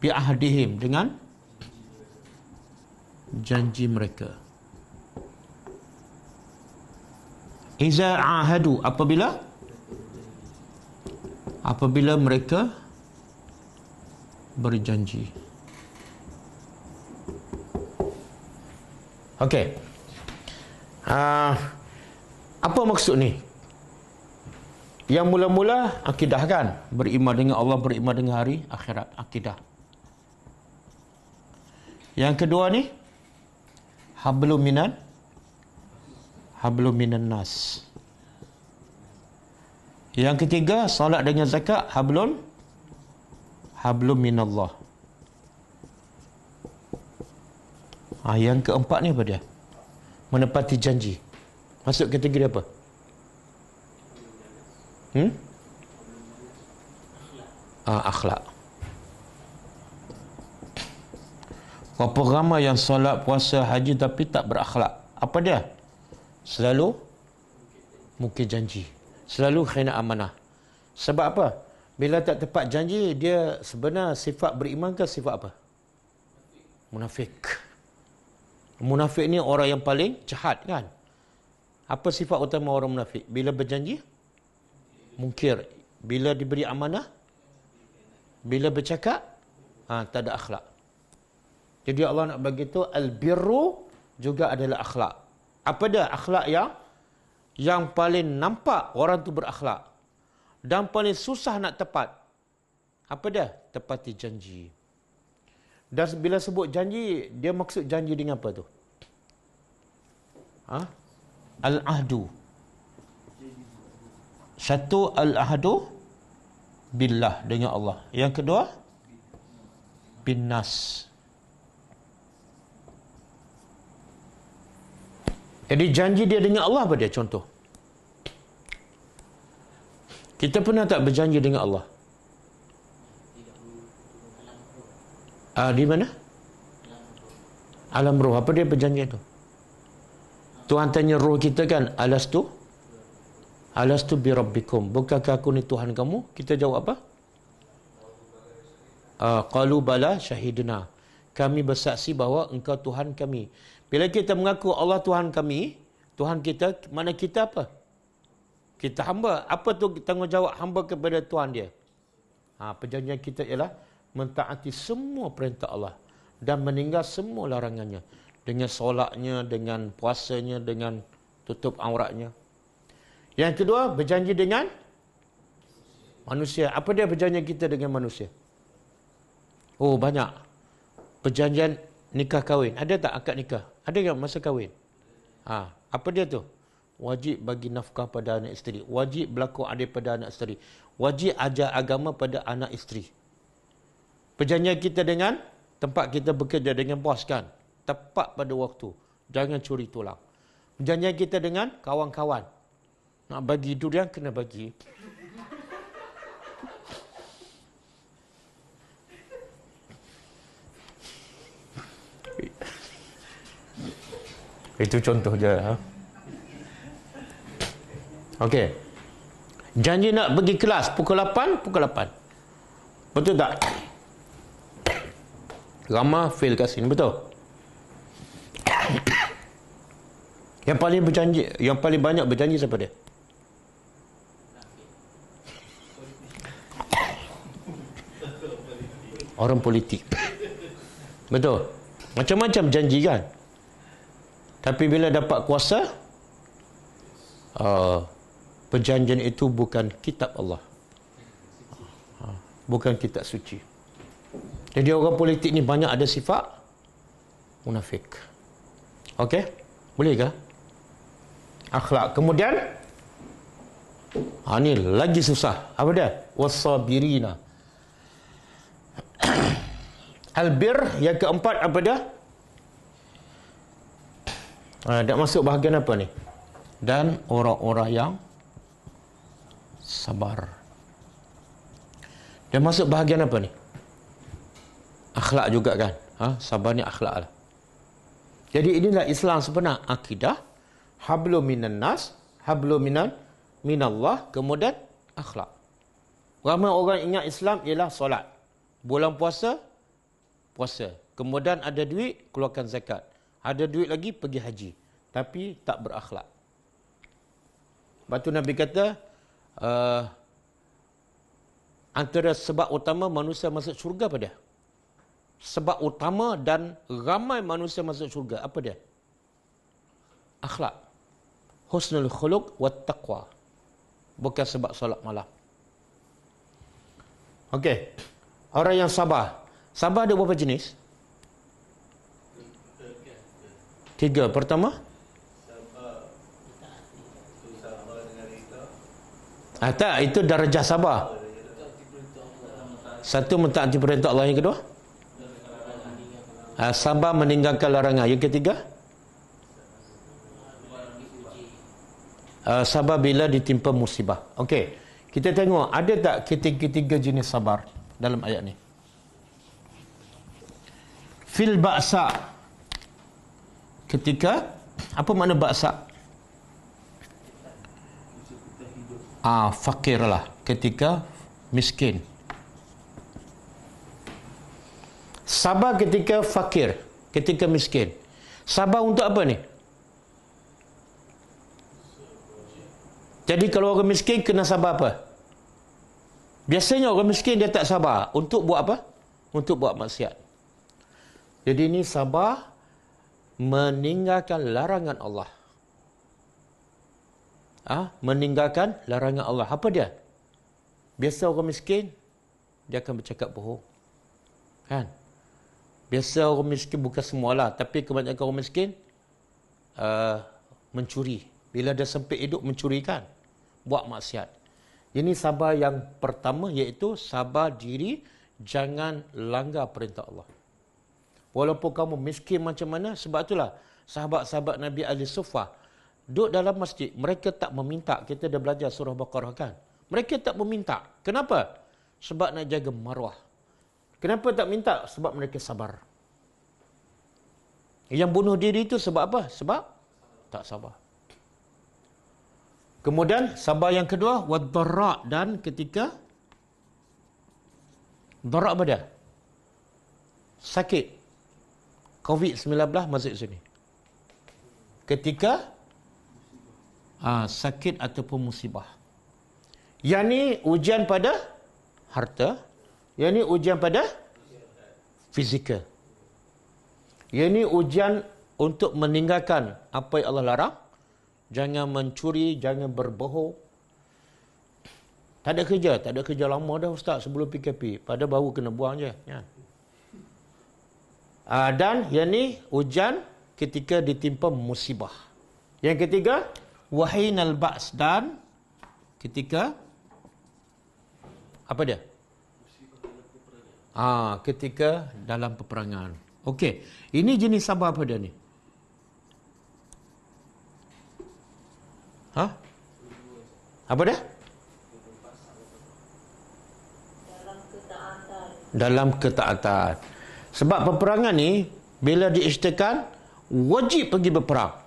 bi ahdihim, dengan janji mereka. Iza ahadu, apabila mereka berjanji. Okey. Apa maksud ni? Yang mula-mula akidah kan, beriman dengan Allah, beriman dengan hari akhirat, akidah. Yang kedua ni hablum minan nas. Yang ketiga salat dengan zakat, hablum minallah. Yang keempat ni apa dia? Menepati janji. Masuk kategori apa? Akhlak. Berapa ramai yang solat, puasa, haji tapi tak berakhlak? Apa dia? Selalu mungkir janji. Selalu khianat amanah. Sebab apa? Bila tak tepat janji, dia sebenarnya sifat beriman ke sifat apa? Munafik. Munafik ni orang yang paling jahat kan? Apa sifat utama orang munafik? Bila berjanji, mungkir. Bila diberi amanah, bila bercakap, tak ada akhlak. Jadi Allah nak bagi tu al-birru juga adalah akhlak. Apa dia akhlak yang paling nampak orang tu berakhlak dan paling susah nak tepat? Apa dia? Tepati janji. Dan bila sebut janji, dia maksud janji dengan apa tu? Al-ahdu. Satu, al-ahdu billah, dengan Allah. Yang kedua, bin nas. Jadi janji dia dengan Allah apa dia? Contoh. Kita pernah tak berjanji dengan Allah? Di mana? Alam roh. Apa dia berjanji tu? Tuhan tanya roh kita kan, alastu bi rabbikum, bukankah aku ni Tuhan kamu? Kita jawab apa? Qalu bala syahidna, kami bersaksi bahawa engkau Tuhan kami. Bila kita mengaku Allah Tuhan kami, Tuhan kita, mana kita apa? Kita hamba. Apa tu tanggungjawab hamba kepada Tuhan dia? Perjanjian kita ialah mentaati semua perintah Allah dan meninggal semua larangannya, dengan solatnya, dengan puasanya, dengan tutup auratnya. Yang kedua, berjanji dengan manusia. Apa dia perjanjian kita dengan manusia? Oh, banyak. Perjanjian nikah kahwin. Ada tak akad nikah? Ada tak masa kahwin? Apa dia tu? Wajib bagi nafkah pada anak isteri. Wajib berlaku adil pada anak isteri. Wajib ajar agama pada anak isteri. Perjanjian kita dengan tempat kita bekerja, dengan bos kan, tepat pada waktu. Jangan curi tulang. Perjanjian kita dengan kawan-kawan. Nak bagi durian, kena bagi. Itu contoh je. Okey. Janji nak pergi kelas pukul 8, pukul 8. Betul tak? Ramah fail kat sini, betul? Yang paling berjanji, yang paling banyak berjanji siapa dia? Orang politik. Betul? Macam-macam janji kan? Tapi bila dapat kuasa, perjanjian itu bukan kitab Allah. Bukan kitab suci. Jadi orang politik ni banyak ada sifat munafik. Okey? Boleh ke? Akhlak. Kemudian ni lagi susah. Apa dia? Wasabirina. Albir yang keempat apa dia? Dah masuk bahagian apa ni? Dan orang-orang yang sabar. Dah masuk bahagian apa ni? Akhlak juga kan? Sabar ni akhlak lah. Jadi inilah Islam sebenar. Akidah, hablum minan nas, hablum minallah, kemudian akhlak. Ramai orang ingat Islam ialah solat. Bulan puasa, puasa. Kemudian ada duit, keluarkan zakat. Ada duit lagi, pergi haji. Tapi tak berakhlak. Lepas tu Nabi kata, antara sebab utama manusia masuk syurga apa dia? Sebab utama dan ramai manusia masuk syurga, apa dia? Akhlak. Husnul khuluq wat taqwa. Bukan sebab solat malam. Okey. Orang yang sabar. Sabar ada berapa jenis? 3. Pertama? Tak, itu darjah sabar. Satu, mentaati perintah Allah. Yang kedua? Sabar meninggalkan larangan. Yang ketiga? Sabar bila ditimpa musibah. Okey. Kita tengok, ada tak ketiga jenis sabar dalam ayat ni? Fil ba'sa. Ketika, apa makna ba'sa? Fakir lah. Ketika miskin. Sabar ketika fakir, ketika miskin. Sabar untuk apa ni? Jadi kalau orang miskin kena sabar apa? Biasanya orang miskin dia tak sabar. Untuk buat apa? Untuk buat maksiat. Jadi ini sabar meninggalkan larangan Allah. Meninggalkan larangan Allah. Apa dia? Biasa orang miskin dia akan bercakap bohong. Kan? Biasa orang miskin, bukan semualah, tapi kebanyakan orang miskin mencuri. Bila dia sempit hidup, mencurikan, buat maksiat. Ini sabar yang pertama, iaitu sabar diri, jangan langgar perintah Allah. Walaupun kamu miskin macam mana, sebab itulah sahabat-sahabat Nabi Ali Suffah duduk dalam masjid, mereka tak meminta. Kita dah belajar surah Baqarah kan? Mereka tak meminta. Kenapa? Sebab nak jaga maruah. Kenapa tak minta? Sebab mereka sabar. Yang bunuh diri itu sebab apa? Sebab tak sabar. Kemudian sabar yang kedua, wad-dharra, dan ketika dharra apa dia? Sakit. COVID-19 masuk sini. Ketika sakit ataupun musibah. Yang ni ujian pada harta. Yang ni ujian pada fizikal. Yang ni ujian untuk meninggalkan apa yang Allah larang. Jangan mencuri, jangan berbohong. Tak ada kerja lama dah Ustaz sebelum PKP. Pada baru kena buang je. Ya. Dan yang ni ujian ketika ditimpa musibah. Yang ketiga, wahinal ba's, dan ketika apa dia? Ketika dalam peperangan. Okey, ini jenis sabar apa dia ni? Apa dia? Dalam ketaatan. Sebab peperangan ni bila diisytiharkan wajib pergi berperang.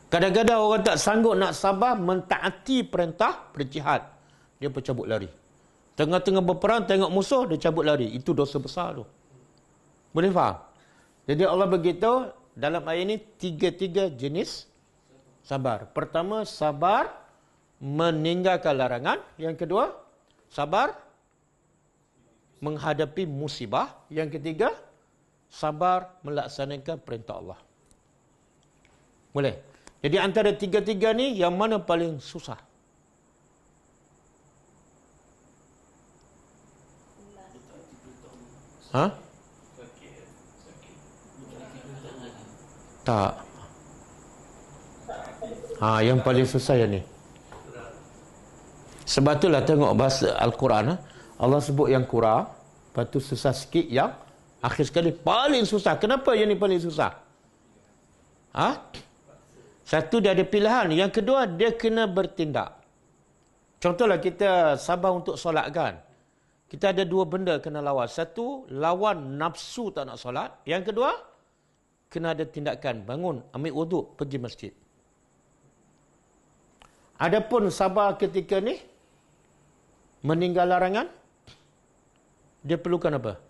Kadang-kadang orang tak sanggup nak sabar mentaati perintah berjihad. Dia bercabut lari. Tengah-tengah berperang, tengok musuh, dia cabut lari. Itu dosa besar tu. Boleh faham? Jadi Allah beritahu dalam ayat ini tiga jenis sabar. Pertama, sabar meninggalkan larangan. Yang kedua, sabar menghadapi musibah. Yang ketiga, sabar melaksanakan perintah Allah. Boleh? Jadi antara tiga-tiga ni, yang mana paling susah? Ha? Tak. Yang paling susah yang ni. Sebab itulah tengok bahasa Al-Quran, Allah sebut yang kurang, lepas tu susah sikit, yang akhir sekali paling susah. Kenapa yang ni paling susah? Satu, dia ada pilihan. Yang kedua, dia kena bertindak. Contohlah kita sabar untuk solat kan. Kita ada dua benda kena lawan. Satu, lawan nafsu tak nak solat. Yang kedua, kena ada tindakan. Bangun, ambil wuduk, pergi masjid. Adapun sabar ketika ni, meninggal larangan, dia perlukan apa?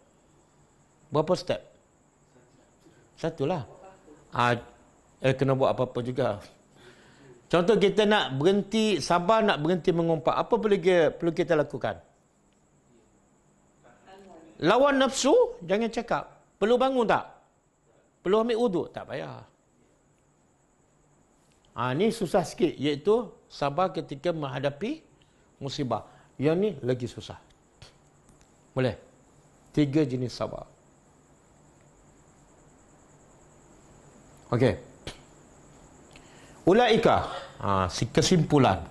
Berapa step? Satulah. Kena buat apa-apa juga. Contoh kita nak berhenti, sabar nak berhenti mengumpat. Apa perlu kita lakukan? Lawan nafsu, jangan cakap. Perlu bangun tak? Perlu ambil wuduk? Tak payah. Ni susah sikit, iaitu sabar ketika menghadapi musibah. Yang ni lagi susah. Boleh? 3 jenis sabar. Okey. Ulaika. Kesimpulan.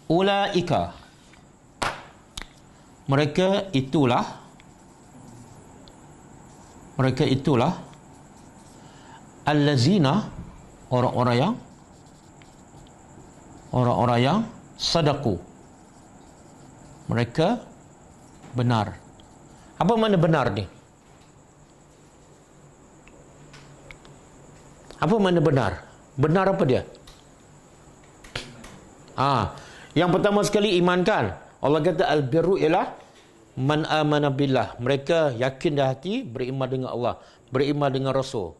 Ulaika. Mereka itulah allazina, orang-orang yang sadaku. Mereka benar. Apa makna benar ni? Apa makna benar? Benar apa dia? Yang pertama sekali imankan. Allah kata al-birru ialah man amana billah. Mereka yakin dah hati, beriman dengan Allah, beriman dengan Rasul.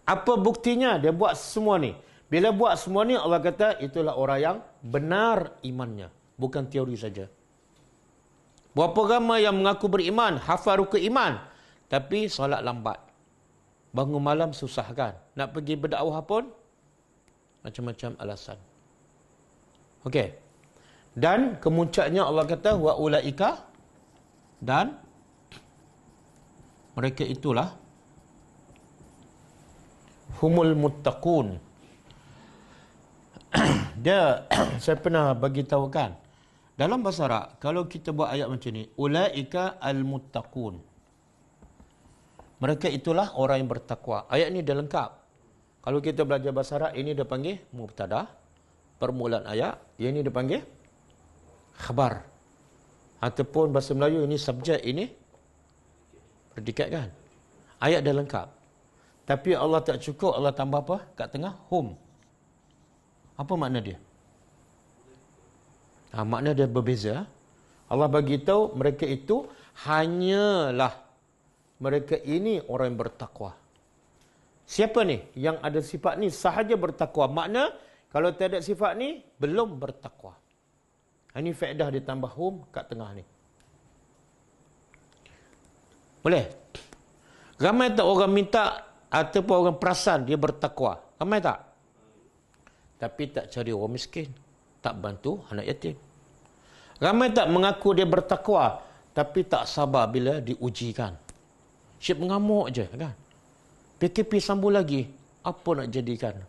Apa buktinya? Dia buat semua ni. Bila buat semua ni, Allah kata itulah orang yang benar imannya. Bukan teori saja. Berapa ramai yang mengaku beriman, hafal rukun iman, tapi solat lambat. Bangun malam susah kan? Nak pergi berdakwah pun macam-macam alasan. Okey. Dan kemuncaknya Allah kata wa ulaika, dan mereka itulah humul muttaqun. Dia saya pernah bagi tahu kan, dalam bahasa Arab kalau kita buat ayat macam ni, ulaika al-muttaqun, mereka itulah orang yang bertakwa. Ayat ni dah lengkap. Kalau kita belajar bahasa Arab, ini dia panggil mubtada, permulaan ayat. Yang ini dia panggil khabar. Ataupun bahasa Melayu ini subjek, ini predikat kan. Ayat dah lengkap. Tapi Allah tak cukup, Allah tambah apa? Kat tengah, hum. Apa makna dia? Makna dia berbeza. Allah bagi tahu mereka itu hanyalah mereka ini orang yang bertakwa. Siapa ni yang ada sifat ni sahaja bertakwa? Makna kalau tak ada sifat ni belum bertakwa. Ini faedah ditambah hum kat tengah ni. Boleh? Ramai tak orang minta ataupun orang perasan dia bertakwa? Ramai tak? Tapi tak cari orang miskin, tak bantu anak yatim. Ramai tak mengaku dia bertakwa, tapi tak sabar bila diujikan. Syed mengamuk je kan. PKP sambung lagi, apa nak jadikan?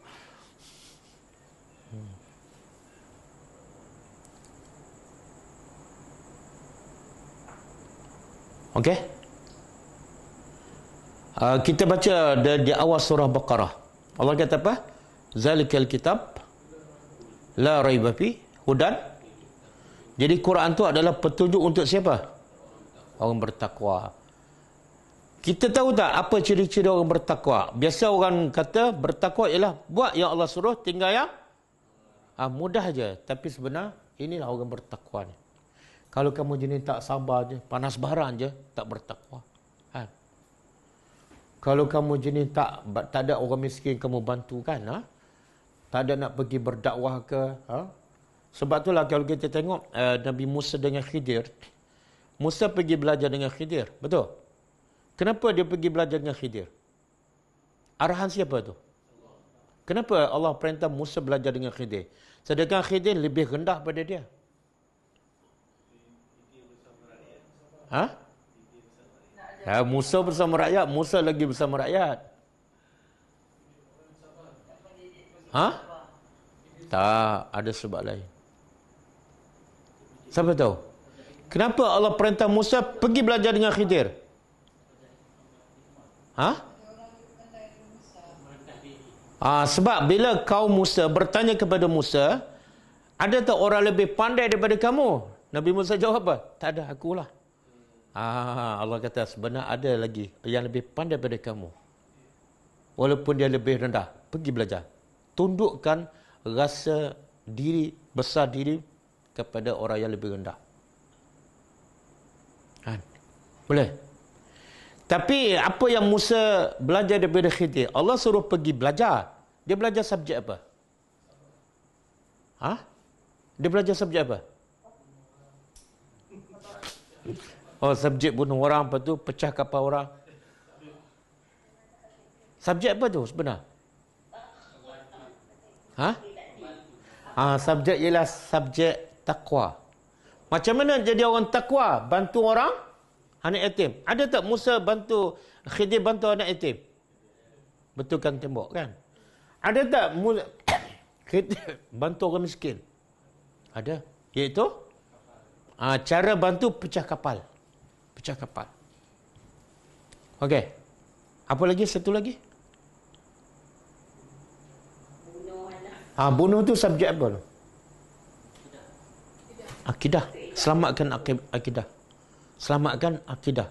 Okey? Kita baca di awal surah Baqarah. Allah kata apa? Zalikal kitab la raiba fi hudan. Jadi Quran tu adalah petunjuk untuk siapa? Orang bertakwa. Kita tahu tak apa ciri-ciri orang bertakwa? Biasa orang kata bertakwa ialah buat yang Allah suruh, tinggal yang mudah je. Tapi sebenarnya inilah orang bertakwa ni. Kalau kamu jenis tak sabar je, panas baran je, tak bertakwa. Kalau kamu jenis tak ada orang miskin kamu bantu kan? Tak ada nak pergi berdakwah ke? Sebab itulah kalau kita tengok Nabi Musa dengan Khidir. Musa pergi belajar dengan Khidir, betul? Kenapa dia pergi belajar dengan Khidir? Arahan siapa tu? Kenapa Allah perintah Musa belajar dengan Khidir? Sedangkan Khidir lebih rendah pada dia. Musa bersama rakyat, Musa lagi bersama rakyat. Tak, ada sebab lain. Siapa tahu? Kenapa Allah perintah Musa pergi belajar dengan Khidir? Sebab bila kaum Musa bertanya kepada Musa, ada tak orang lebih pandai daripada kamu? Nabi Musa jawab apa? Tak ada, akulah. Allah kata sebenarnya ada lagi yang lebih pandai daripada kamu. Walaupun dia lebih rendah, pergi belajar. Tundukkan rasa diri, besar diri kepada orang yang lebih rendah. Boleh? Tapi apa yang Musa belajar daripada Khidir? Allah suruh pergi belajar. Dia belajar subjek apa? Dia belajar subjek apa? Subjek bunuh orang, apa tu? Pecah kapal orang. Subjek apa tu sebenar? Subjek ialah subjek takwa. Macam mana jadi orang takwa? Bantu orang? Anak yatim. Ada tak Musa bantu, Khidir bantu anak yatim? Betulkan tembok kan? Ada tak Khidir bantu orang miskin? Ada. Iaitu? Cara bantu pecah kapal. Pecah kapal. Okey. Apa lagi? Satu lagi? Bunuh tu subjek apa tu? Akidah. Selamatkan akidah. Selamatkan akidah.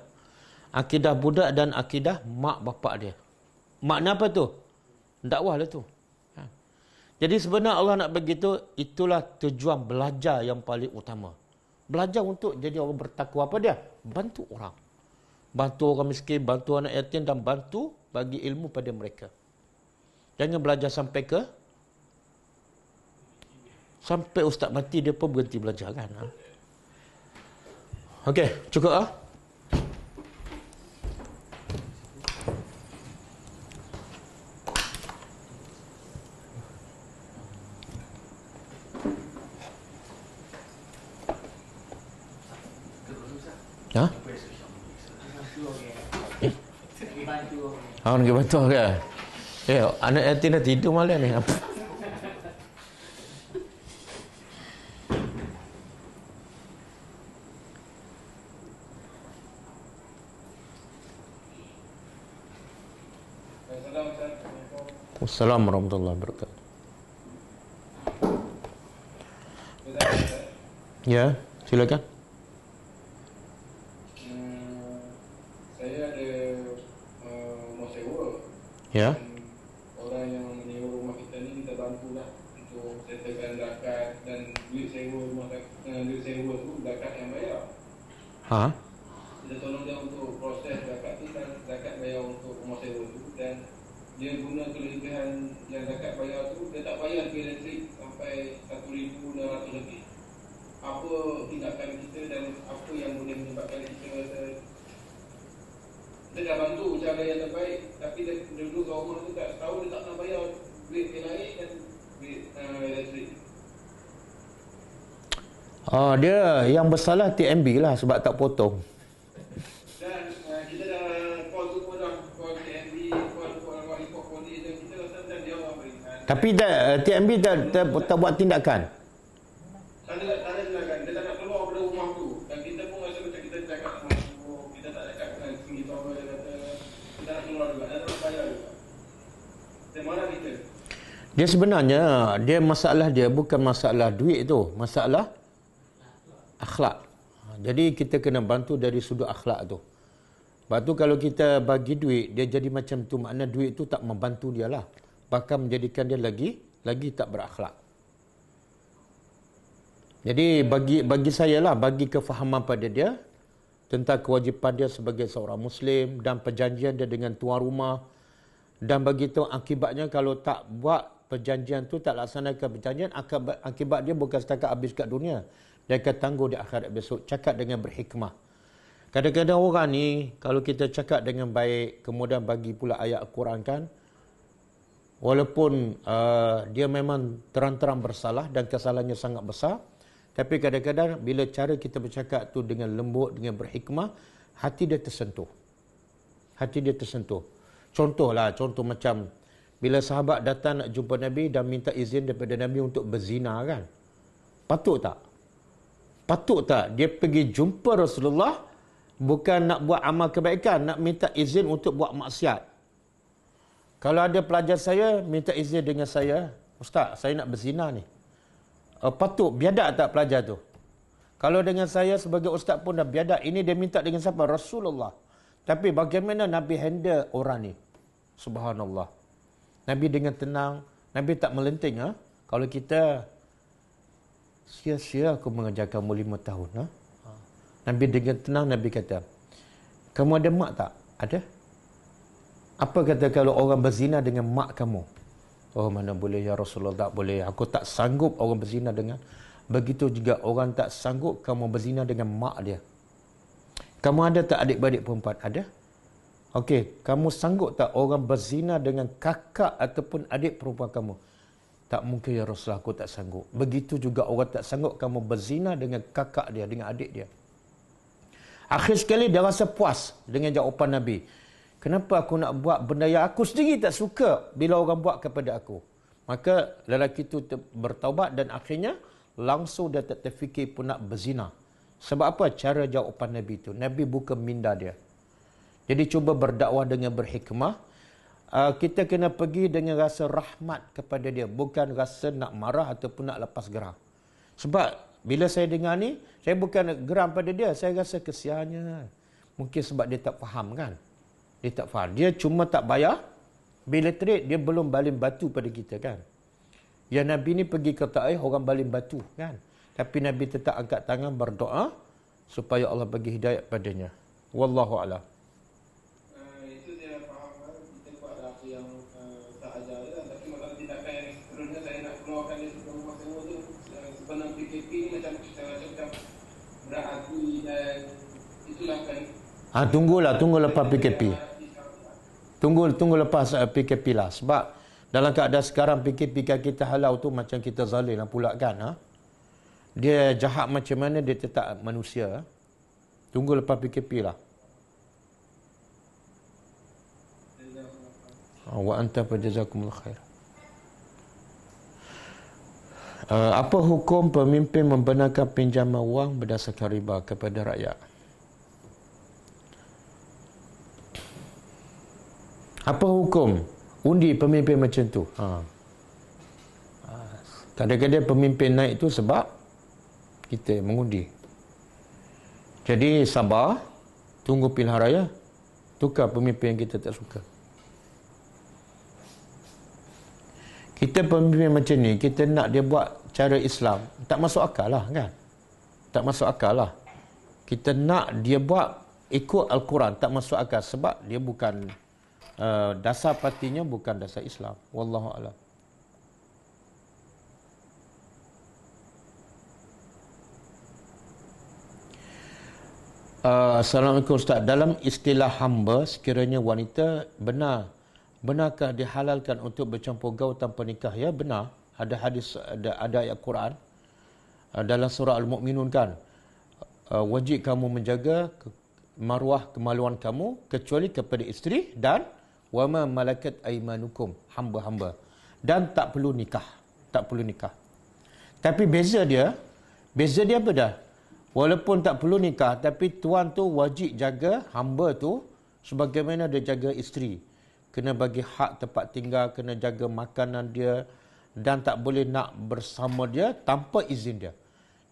Akidah budak dan akidah mak bapak dia. Makna apa tu? Dakwah lah tu. Jadi sebenarnya Allah nak begitu, itulah tujuan belajar yang paling utama. Belajar untuk jadi orang bertakwa apa dia? Bantu orang. Bantu orang miskin, bantu anak yatim dan bantu bagi ilmu pada mereka. Jangan belajar sampai ustaz mati dia pun berhenti belajar kan. Okey, cukup nak pergi bantu ke? Anak yatim dah tidur malam ni. Assalamualaikum warahmatullahi wabarakatuh. Ya, silakan. Saya ada mau sewa. Ya. Orang yang menyewa rumah kita ni kita bantulah untuk settlekan zakat dan duit sewa rumah, duit sewa tu zakat yang bayar. Kita tolong dia untuk proses zakat tu dan zakat bayar untuk rumah sewa tu, dan dia guna kelebihan yang zakat bayar tu, dia tak bayar bil elektrik sampai 1,600 lebih. Apa tindakan kita dan apa yang boleh menyebabkan kita dah bantu cara yang terbaik, tapi dia duduk kat rumah tu tak tahu dia tak nak bayar duit bil air dan duit elektrik. Dia yang bersalah TMB lah sebab tak potong. Dan kita dah call tu pun dah call TMB, call report polis, dan kita rasa dah jawab berikan. Tapi TMB tak buat tindakan. Tak ada tindakan. Dia tak nak keluar dari rumah tu. Dan kita pun rasa macam kita cakap sama tu, kita tak cakap dengan kita apa, dia kata kita nak keluar juga, dia tak nak bayar juga. Dia marah kita. Dia sebenarnya masalah dia bukan masalah duit tu, masalah akhlak. Jadi kita kena bantu dari sudut akhlak tu. Sebab tu kalau kita bagi duit, dia jadi macam tu, makna duit tu tak membantu dia lah. Bahkan menjadikan dia lagi tak berakhlak. Jadi bagi saya lah, bagi kefahaman pada dia tentang kewajipan dia sebagai seorang Muslim dan perjanjian dia dengan tuan rumah. Dan bagi tu akibatnya kalau tak buat perjanjian tu, tak laksanakan perjanjian, akibat dia bukan setakat habis kat dunia. Dia akan tangguh di akhirat besok. Cakap dengan berhikmah. Kadang-kadang orang ni, kalau kita cakap dengan baik, kemudian bagi pula ayat Al-Quran kan, walaupun dia memang terang-terang bersalah dan kesalahannya sangat besar, tapi kadang-kadang bila cara kita bercakap tu dengan lembut, dengan berhikmah, hati dia tersentuh. Hati dia tersentuh. Contoh macam, bila sahabat datang nak jumpa Nabi dan minta izin daripada Nabi untuk berzina kan. Patut tak? Patut tak dia pergi jumpa Rasulullah, bukan nak buat amal kebaikan, nak minta izin untuk buat maksiat. Kalau ada pelajar saya minta izin dengan saya, Ustaz, saya nak berzina ni. Patut biadab tak pelajar tu? Kalau dengan saya sebagai ustaz pun dah biadab. Ini dia minta dengan siapa? Rasulullah. Tapi bagaimana Nabi handle orang ni? Subhanallah. Nabi dengan tenang, Nabi tak melenting. Kalau kita sia-sia aku mengajar kamu 5 tahun. Nabi dengan tenang, Nabi kata, kamu ada mak tak? Ada. Apa kata kalau orang berzina dengan mak kamu? Oh, mana boleh ya Rasulullah, tak boleh. Aku tak sanggup orang berzina dengan. Begitu juga orang tak sanggup kamu berzina dengan mak dia. Kamu ada tak adik-beradik perempuan? Ada. Okey, kamu sanggup tak orang berzina dengan kakak ataupun adik perempuan kamu? Tak mungkin ya Rasulullah, aku tak sanggup. Begitu juga orang tak sanggup kamu berzina dengan kakak dia, dengan adik dia. Akhir sekali dia rasa puas dengan jawapan Nabi. Kenapa aku nak buat benda yang aku sendiri tak suka bila orang buat kepada aku? Maka lelaki itu bertaubat dan akhirnya langsung dia tak terfikir pun nak berzina. Sebab apa? Cara jawapan Nabi itu. Nabi bukan minda dia. Jadi cuba berdakwah dengan berhikmah. Kita kena pergi dengan rasa rahmat kepada dia. Bukan rasa nak marah ataupun nak lepas geram. Sebab bila saya dengar ni, saya bukan geram pada dia. Saya rasa kesiannya. Mungkin sebab dia tak faham kan. Dia tak faham. Dia cuma tak bayar. Bila trade, dia belum baling batu pada kita kan. Ya Nabi ni pergi ke Taif, orang baling batu kan. Tapi Nabi tetap angkat tangan berdoa supaya Allah bagi hidayat padanya. Wallahu a'lam. Itu saya faham kan. Kita buat apa yang tak ajar je. Tapi masalah tindakan yang seterusnya saya nak keluarkan dia sebelum rumah sewa tu. Sebenarnya PKP ni macam berarti dan itulah kan. Tunggu lepas PKP. Tunggu lepas PKP lah. Sebab dalam keadaan sekarang PKP kita halau tu macam kita zalim lah pula kan. Dia jahat macam mana dia tetap manusia. Tunggu lepas PKP lah. Wa anta fajazakumullah khair. Apa hukum pemimpin membenarkan pinjaman wang berdasarkan riba kepada rakyat? Apa hukum undi pemimpin macam tu? Kadang-kadang pemimpin naik tu sebab kita mengundi. Jadi sabar, tunggu pilihan raya, tukar pemimpin yang kita tak suka. Kita pemimpin macam ni, kita nak dia buat cara Islam, tak masuk akal lah kan? Tak masuk akal lah. Kita nak dia buat ikut Al-Quran, tak masuk akal sebab dia bukan dasar partinya bukan dasar Islam. Wallahu a'lam. Assalamualaikum Ustaz. Dalam istilah hamba, sekiranya wanita benarkah dihalalkan untuk bercampur gaul tanpa nikah? Ya, benar. Ada hadis, ada ayat Quran dalam surah Al-Mu'minun kan. Wajib kamu menjaga maruah kemaluan kamu kecuali kepada isteri dan wama malakat aimanukum, hamba-hamba, dan tak perlu nikah. Tapi beza dia apa dah? Walaupun tak perlu nikah, tapi tuan tu wajib jaga hamba tu sebagaimana dia jaga isteri. Kena bagi hak tempat tinggal, kena jaga makanan dia, dan tak boleh nak bersama dia tanpa izin dia.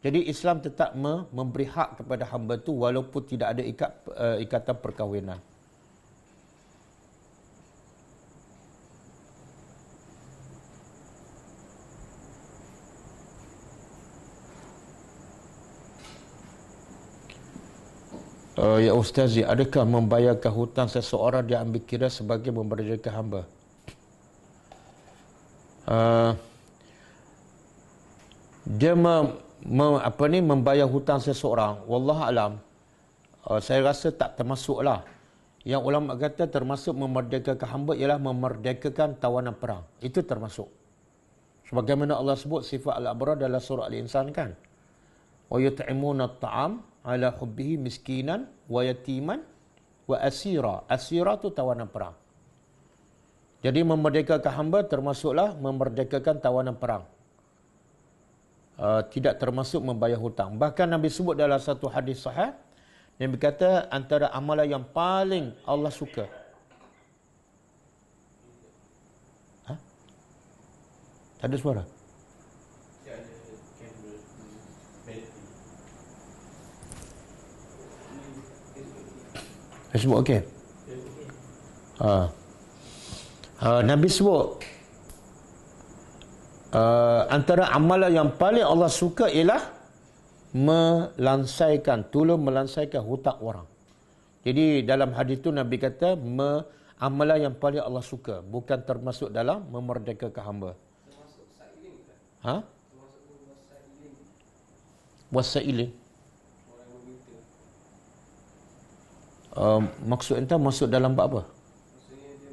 Jadi Islam tetap memberi hak kepada hamba tu walaupun tidak ada ikatan perkahwinan. Ya Ustaz, adakah membayarkan hutang seseorang diambil kira sebagai memerdekakan hamba? Dia membayar hutang seseorang, wallahu alam, saya rasa tak termasuklah. Yang ulama kata termasuk memerdekakan hamba ialah memerdekakan tawanan perang. Itu termasuk. Sebagaimana Allah sebut sifat al-abrar dalam surah Al-Insan kan. Wa yut'imuna at-ta'am ala hubbihi miskinan wa yatiman wa asira. Asira tu tawanan perang. Jadi memerdekakan hamba termasuklah memerdekakan tawanan perang. Tidak termasuk membayar hutang. Bahkan Nabi sebut dalam satu hadis sahih, Nabi kata antara amalan yang paling Allah suka. Tak ada suara? Facebook okey. Nabi sebut antara amalan yang paling Allah suka ialah tolong melansaikan hutang orang. Jadi dalam hadis itu Nabi kata amalan yang paling Allah suka, bukan termasuk dalam memerdekakan hamba. Termasuk sa'iling kan? Termasuk Wasailin. orang yang meminta. Maksud entah masuk dalam bab apa? Maksudnya dia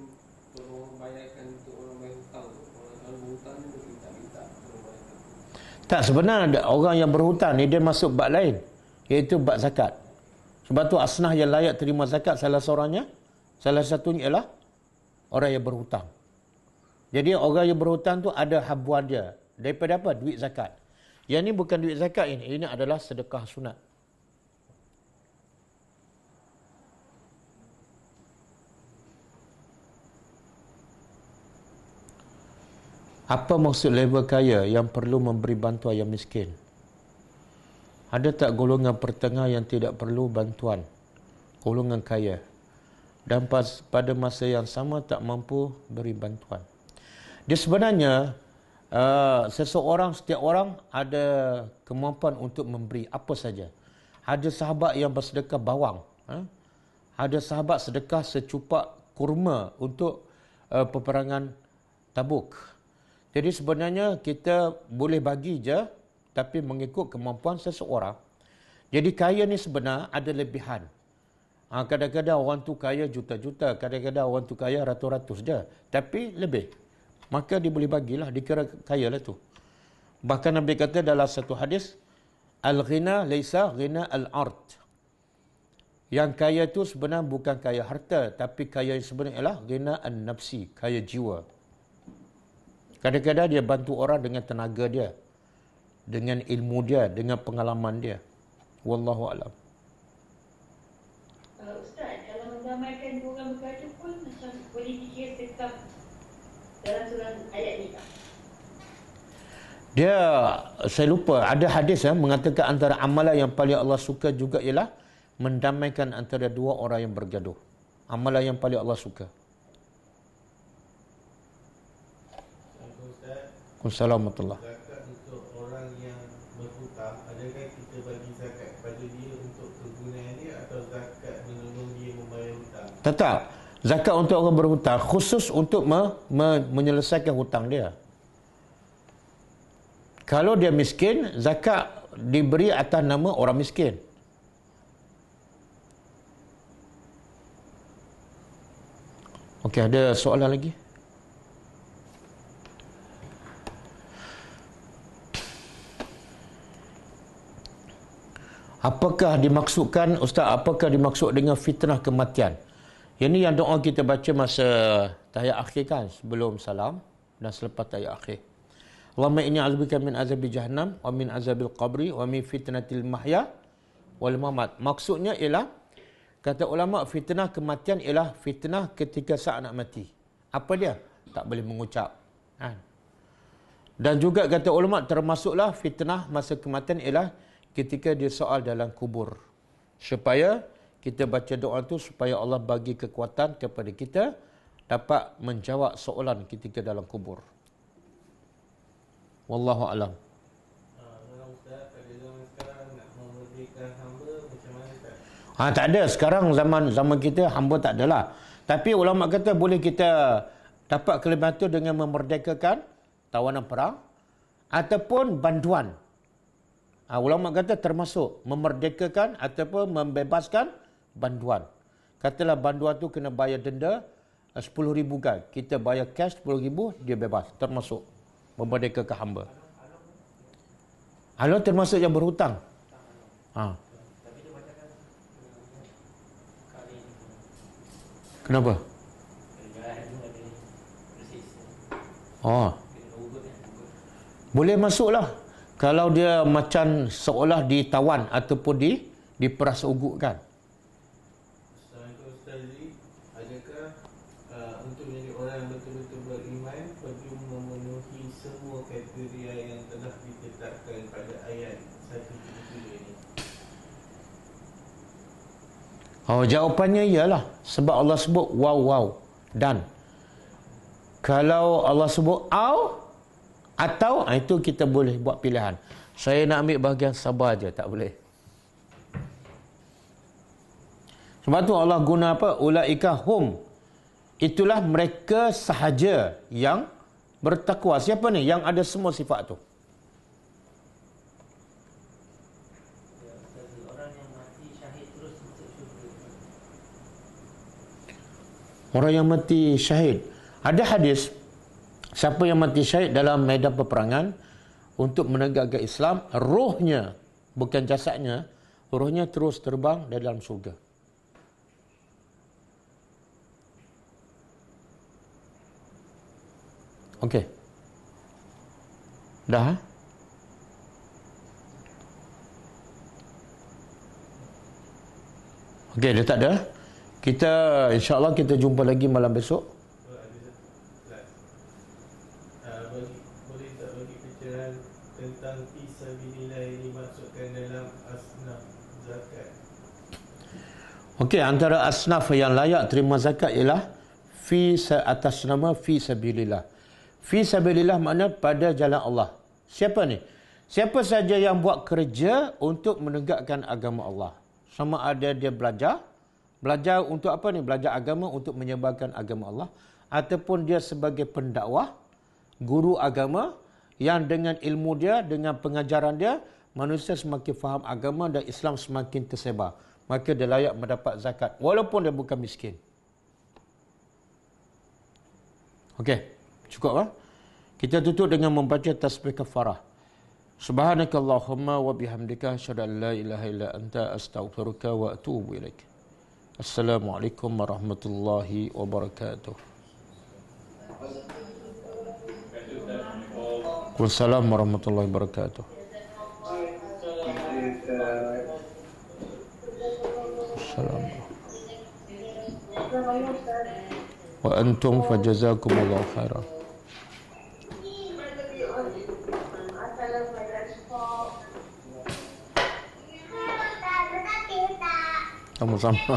tolong bayarkan untuk orang bayar hutang tu. Orang kalau berhutang ni dia minta tolong bayarkan. Tak, sebenarnya orang yang berhutang ni dia masuk bab lain, iaitu bab zakat. Sebab tu asnaf yang layak terima zakat salah satunya ialah orang yang berhutang. Jadi orang yang berhutang tu ada habuan dia daripada apa? Duit zakat. Yang ni bukan duit zakat ini adalah sedekah sunat. Apa maksud level kaya yang perlu memberi bantuan yang miskin? Ada tak golongan pertengah yang tidak perlu bantuan? Golongan kaya. Dan pada masa yang sama tak mampu beri bantuan. Dia sebenarnya, setiap orang ada kemampuan untuk memberi apa saja. Ada sahabat yang bersedekah bawang. Ada sahabat sedekah secupak kurma untuk peperangan Tabuk. Jadi sebenarnya kita boleh bagi je, tapi mengikut kemampuan seseorang. Jadi kaya ni sebenarnya ada lebihan. Kadang-kadang orang tu kaya juta-juta, kadang-kadang orang tu kaya ratus-ratus je. Tapi lebih. Maka dia boleh bagilah, dikira kaya lah tu. Bahkan Nabi kata dalam satu hadis, Al-ghina laysa ghina al-ard. Yang kaya tu sebenarnya bukan kaya harta, tapi kaya yang sebenarnya ialah ghina an-nafsi, kaya jiwa. Kadang-kadang dia bantu orang dengan tenaga dia, dengan ilmu dia, dengan pengalaman dia. Wallahu a'lam. Ustaz, kalau mendamaikan dua orang bergaduh pun macam boleh dikira sedekah dalam surah ayat ni tak? Saya lupa, ada hadis mengatakan antara amalan yang paling Allah suka juga ialah mendamaikan antara dua orang yang bergaduh. Amalan yang paling Allah suka. Assalamualaikum. Zakat untuk orang yang berhutang, adakah kita bagi zakat kepada dia untuk kegunaan dia atau zakat menolong dia membayar hutang? Tetap. Zakat untuk orang berhutang khusus untuk menyelesaikan hutang dia. Kalau dia miskin, zakat diberi atas nama orang miskin. Okey, ada soalan lagi? Apakah dimaksud dengan fitnah kematian? Ini yang doa kita baca masa tahiyat akhir kan, sebelum salam dan selepas tahiyat akhir. Allahumma inni a'udzubika min azabi jahannam wa min azabil qabri wa min fitnatil mahya wal mamat. Maksudnya ialah, kata ulama, fitnah kematian ialah fitnah ketika saat nak mati. Apa dia? Tak boleh mengucap. Dan juga kata ulama termasuklah fitnah masa kematian ialah ketika dia soal dalam kubur. Supaya kita baca doa tu supaya Allah bagi kekuatan kepada kita dapat menjawab soalan ketika dalam kubur. Wallahu alam. Ustaz, pada zaman sekarang nak memerdekakan hamba macam mana tak? Tak ada. Sekarang zaman kita hamba tak adalah. Tapi ulama kata boleh kita dapat kelebihan itu dengan memerdekakan tawanan perang ataupun banduan. Ulama kata termasuk memerdekakan ataupun membebaskan banduan. Katalah banduan tu kena bayar denda 10,000 kan. Kita bayar cash 10,000, dia bebas. Termasuk memerdekakan hamba. Alon termasuk yang berhutang. Kenapa? Boleh masuklah. Kalau dia macam seolah ditawan ataupun diperas ugutkan. Assalamualaikum Ustaz Zee. Adakah untuk menjadi orang yang betul-betul beriman perlu memenuhi semua kriteria yang telah ditetapkan pada ayat 173 ini? Jawapannya ialah sebab Allah sebut waw dan. Kalau Allah sebut atau itu kita boleh buat pilihan. Saya nak ambil bahagian sabar aja, tak boleh. Sebab tu Allah guna apa? Ulaika hum. Itulah mereka sahaja yang bertakwa. Siapa ni? Yang ada semua sifat tu. Orang yang mati syahid. Ada hadis, siapa yang mati syahid dalam medan peperangan untuk menegakkan Islam, rohnya, bukan jasadnya, rohnya terus terbang dalam syurga. Okey. Dah? Okey, dah tak ada? Kita, insya-Allah kita jumpa lagi malam besok. Boleh tak bagi pencerahan tentang fisabilillah ini masukkan dalam asnaf zakat? Okey, antara asnaf yang layak terima zakat ialah atas nama fi sabilillah. Fi sabilillah makna pada jalan Allah. Siapa ni? Siapa saja yang buat kerja untuk menegakkan agama Allah. Sama ada dia belajar untuk apa ni? Belajar agama untuk menyebarkan agama Allah, ataupun dia sebagai pendakwah, guru agama yang dengan ilmu dia, dengan pengajaran dia, manusia semakin faham agama dan Islam semakin tersebar. Maka dia layak mendapat zakat walaupun dia bukan miskin. Okey, cukup lah. Kita tutup dengan membaca tasbih kafarah. Subhanakallahumma wa bihamdika asyhadu an la ilaha illa anta astaghfiruka wa atubu ilaik. Assalamualaikum warahmatullahi wabarakatuh. Waalaikumsalam warahmatullahi wabarakatuh. Assalamualaikum. Wa antum fajazakumullahu khairan. Sama-sama.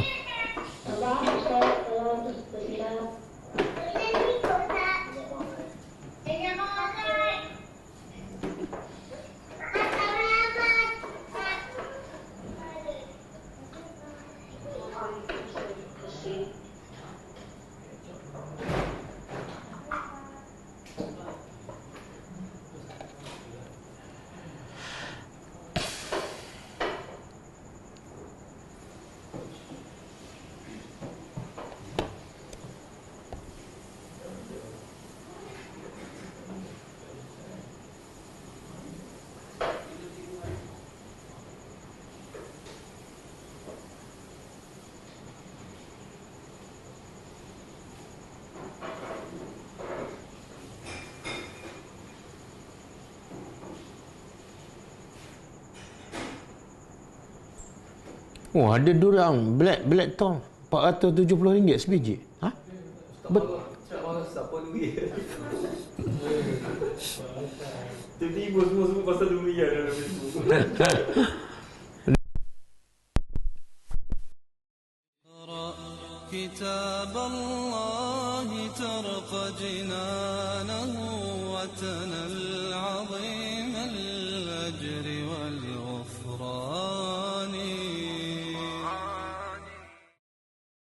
Oh, ada durang black tong RM470 sebiji. Ha? Ustaz, siapa duit. Tiba-tiba semua sebut pasal duit dalam Facebook. كتاب الله ترق جنانه وتنل